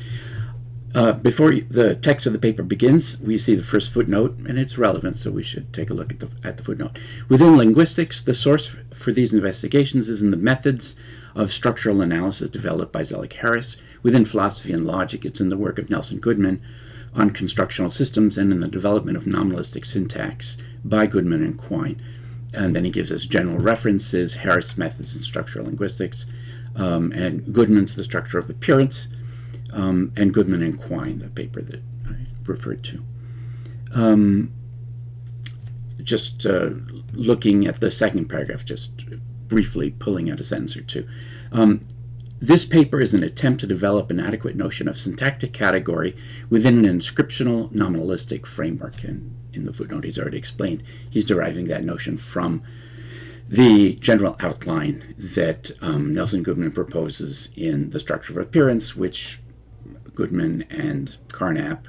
Before the text of the paper begins, we see the first footnote, and it's relevant, so we should take a look at the footnote. Within linguistics, the source for these investigations is in the methods of structural analysis developed by Zelic Harris. Within philosophy and logic, it's in the work of Nelson Goodman on constructional systems and in the development of nominalistic syntax by Goodman and Quine. And then he gives us general references, Harris' methods in structural linguistics, and Goodman's The Structure of Appearance, and Goodman and Quine, the paper that I referred to. Just looking at the second paragraph, just briefly pulling out a sentence or two. This paper is an attempt to develop an adequate notion of syntactic category within an inscriptional nominalistic framework. And in the footnote, he's already explained, he's deriving that notion from the general outline that Nelson Goodman proposes in The Structure of Appearance, which Goodman and Carnap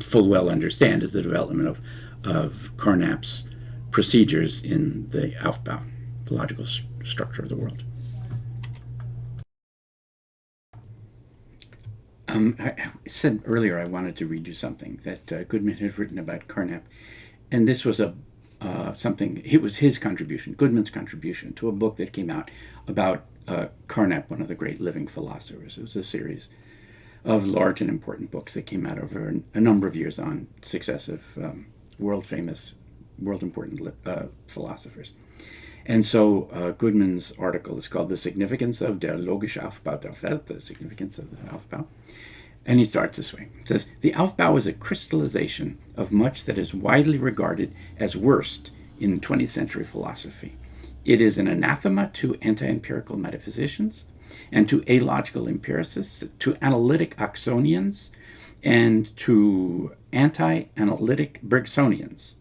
full well understand is the development of Carnap's procedures in the Aufbau, the logical structure of the world. I said earlier I wanted to read you something that Goodman had written about Carnap, and this was something. It was his contribution, Goodman's contribution, to a book that came out about Carnap, one of the great living philosophers. It was a series of large and important books that came out over a number of years on successive world-famous, world-important philosophers. And so Goodman's article is called The Significance of der logische Aufbau der Welt, the significance of the Aufbau. And he starts this way. It says, the Aufbau is a crystallization of much that is widely regarded as worst in 20th century philosophy. It is an anathema to anti-empirical metaphysicians and to alogical empiricists, to analytic Oxonians, and to anti-analytic Bergsonians,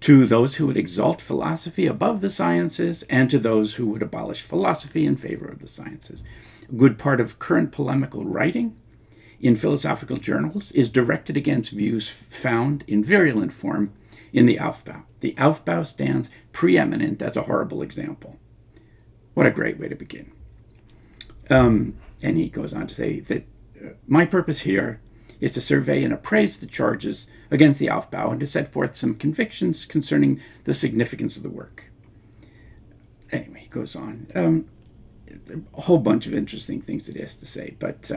to those who would exalt philosophy above the sciences, and to those who would abolish philosophy in favor of the sciences. A good part of current polemical writing in philosophical journals is directed against views found in virulent form in the Aufbau. The Aufbau stands preeminent as a horrible example. What a great way to begin. And he goes on to say that my purpose here is to survey and appraise the charges against the Aufbau and to set forth some convictions concerning the significance of the work. Anyway, he goes on. A whole bunch of interesting things that he has to say, but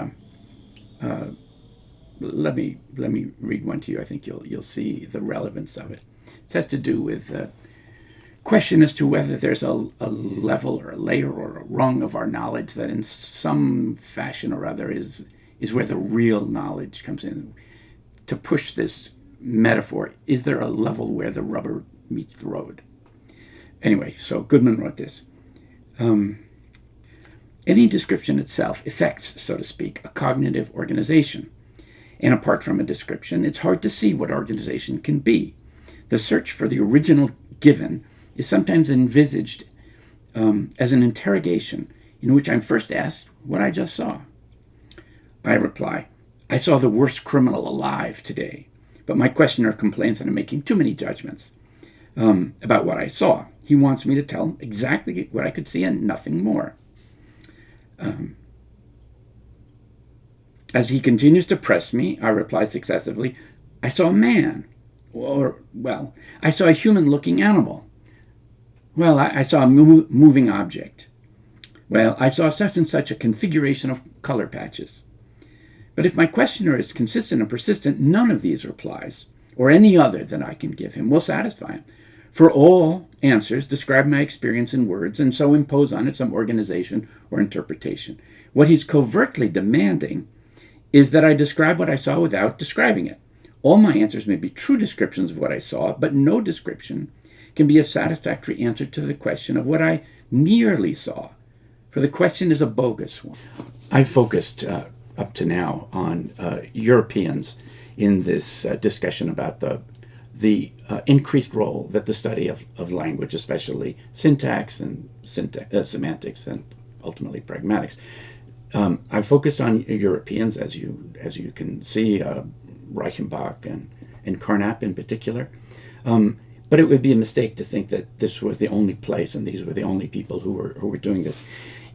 let me read one to you. I think you'll see the relevance of it. It has to do with the question as to whether there's a level or a layer or a rung of our knowledge that in some fashion or other is where the real knowledge comes in. To push this metaphor, is there a level where the rubber meets the road? Anyway, so Goodman wrote this. Any description itself affects, so to speak, a cognitive organization. And apart from a description, it's hard to see what organization can be. The search for the original given is sometimes envisaged as an interrogation in which I'm first asked what I just saw. I reply, I saw the worst criminal alive today, but my questioner complains that I'm making too many judgments about what I saw. He wants me to tell him exactly what I could see and nothing more. As he continues to press me, I reply successively, I saw a man. Or, well, I saw a human-looking animal. Well, I saw a moving object. Well, I saw such and such a configuration of color patches. But if my questioner is consistent and persistent, none of these replies, or any other that I can give him, will satisfy him. For all answers describe my experience in words and so impose on it some organization or interpretation. What he's covertly demanding is that I describe what I saw without describing it. All my answers may be true descriptions of what I saw, but no description can be a satisfactory answer to the question of what I merely saw, for the question is a bogus one. I've focused up to now on Europeans in this discussion about the increased role that the study of language, especially syntax and semantics and ultimately pragmatics. I focused on Europeans, as you can see, Reichenbach and Carnap in particular. But it would be a mistake to think that this was the only place and these were the only people who were doing this.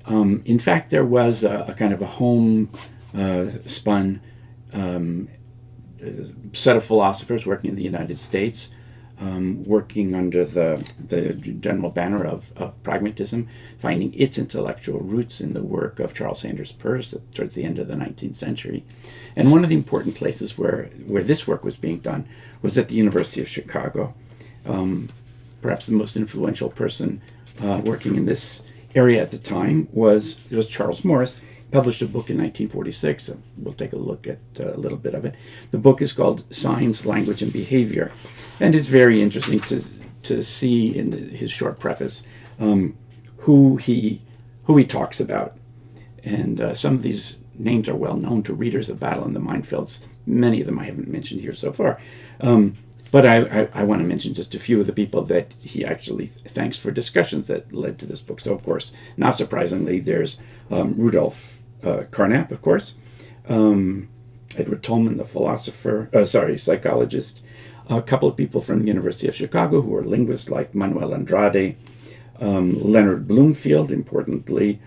In fact, there was a kind of a home-spun set of philosophers working in the United States, working under the general banner of pragmatism, finding its intellectual roots in the work of Charles Sanders Peirce towards the end of the 19th century. And one of the important places where this work was being done was at the University of Chicago. Perhaps the most influential person working in this area at the time was Charles Morris. He published a book in 1946. We'll take a look at a little bit of it. The book is called Signs, Language, and Behavior, and it's very interesting to see in his short preface who he talks about. And some of these names are well known to readers of Battle in the Minefields. Many of them I haven't mentioned here so far. But I want to mention just a few of the people that he actually thanks for discussions that led to this book. So, of course, not surprisingly, there's Rudolf Carnap, of course, Edward Tolman, the psychologist, a couple of people from the University of Chicago who are linguists like Manuel Andrade, Leonard Bloomfield, importantly,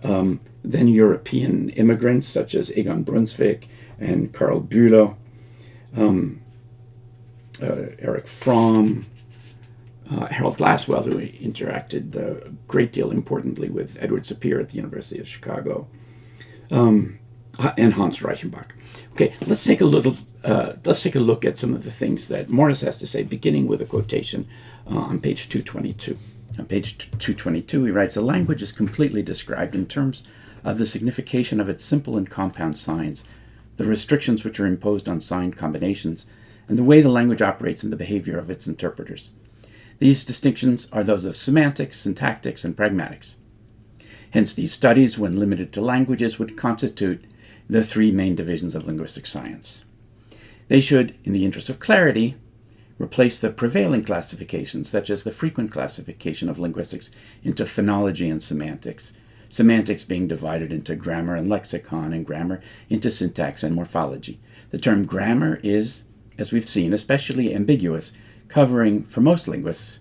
then European immigrants such as Egon Brunswick and Karl Bühler, Eric Fromm, Harold Glasswell, who interacted a great deal, importantly, with Edward Sapir at the University of Chicago, and Hans Reichenbach. Okay, let's take a look at some of the things that Morris has to say, beginning with a quotation on page 222. On page 222, he writes, "A language is completely described in terms of the signification of its simple and compound signs, the restrictions which are imposed on sign combinations, and the way the language operates in the behavior of its interpreters. These distinctions are those of semantics, syntactics, and pragmatics. Hence, these studies, when limited to languages, would constitute the three main divisions of linguistic science. They should, in the interest of clarity, replace the prevailing classifications, such as the frequent classification of linguistics into phonology and semantics, semantics being divided into grammar and lexicon, and grammar into syntax and morphology. The term grammar is, as we've seen, especially ambiguous, covering, for most linguists,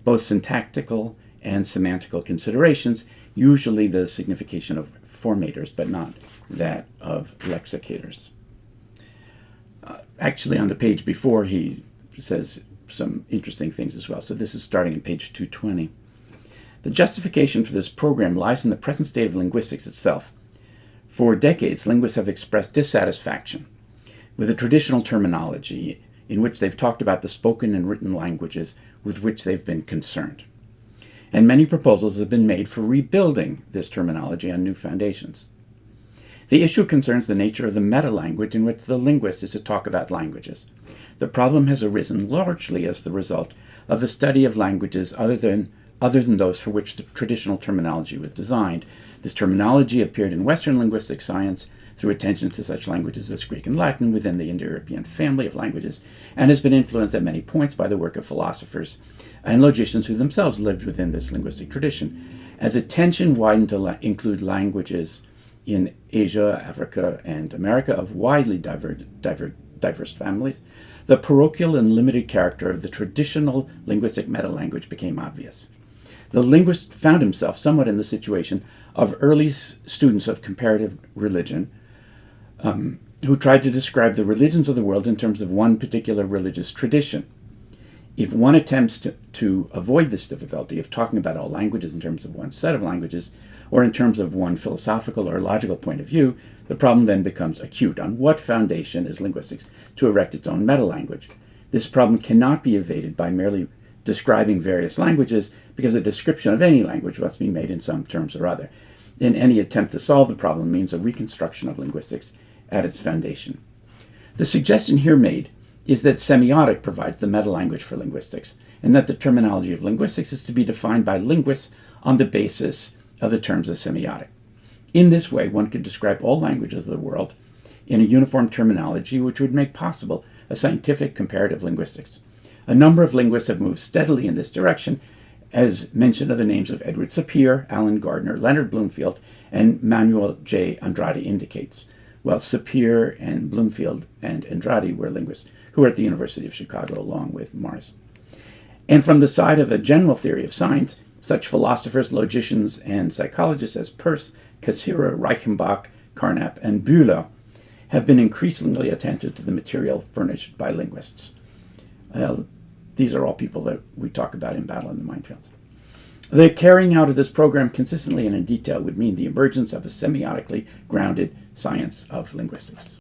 both syntactical and semantical considerations, usually the signification of formators, but not that of lexicators." Actually, on the page before, he says some interesting things as well. So this is starting on page 220. "The justification for this program lies in the present state of linguistics itself. For decades, linguists have expressed dissatisfaction with the traditional terminology in which they've talked about the spoken and written languages with which they've been concerned. And many proposals have been made for rebuilding this terminology on new foundations. The issue concerns the nature of the meta-language in which the linguist is to talk about languages. The problem has arisen largely as the result of the study of languages other than those for which the traditional terminology was designed. This terminology appeared in Western linguistic science through attention to such languages as Greek and Latin within the Indo-European family of languages, and has been influenced at many points by the work of philosophers and logicians who themselves lived within this linguistic tradition. As attention widened to include languages in Asia, Africa, and America of widely diverse families, the parochial and limited character of the traditional linguistic meta-language became obvious. The linguist found himself somewhat in the situation of early students of comparative religion, who tried to describe the religions of the world in terms of one particular religious tradition. If one attempts to avoid this difficulty of talking about all languages in terms of one set of languages, or in terms of one philosophical or logical point of view, the problem then becomes acute. On what foundation is linguistics to erect its own meta-language? This problem cannot be evaded by merely describing various languages, because a description of any language must be made in some terms or other. In any attempt to solve the problem means a reconstruction of linguistics at its foundation. The suggestion here made is that semiotic provides the meta-language for linguistics, and that the terminology of linguistics is to be defined by linguists on the basis of the terms of semiotic. In this way, one could describe all languages of the world in a uniform terminology, which would make possible a scientific comparative linguistics. A number of linguists have moved steadily in this direction, as mention of the names of Edward Sapir, Alan Gardner, Leonard Bloomfield, and Manuel J. Andrade indicates. Well, Sapir and Bloomfield and Andrade were linguists who were at the University of Chicago along with Morris. And from the side of a general theory of science, such philosophers, logicians, and psychologists as Peirce, Cassirer, Reichenbach, Carnap, and Bühler have been increasingly attentive to the material furnished by linguists. These are all people that we talk about in Battle in the Minefields. The carrying out of this program consistently and in detail would mean the emergence of a semiotically grounded science of linguistics.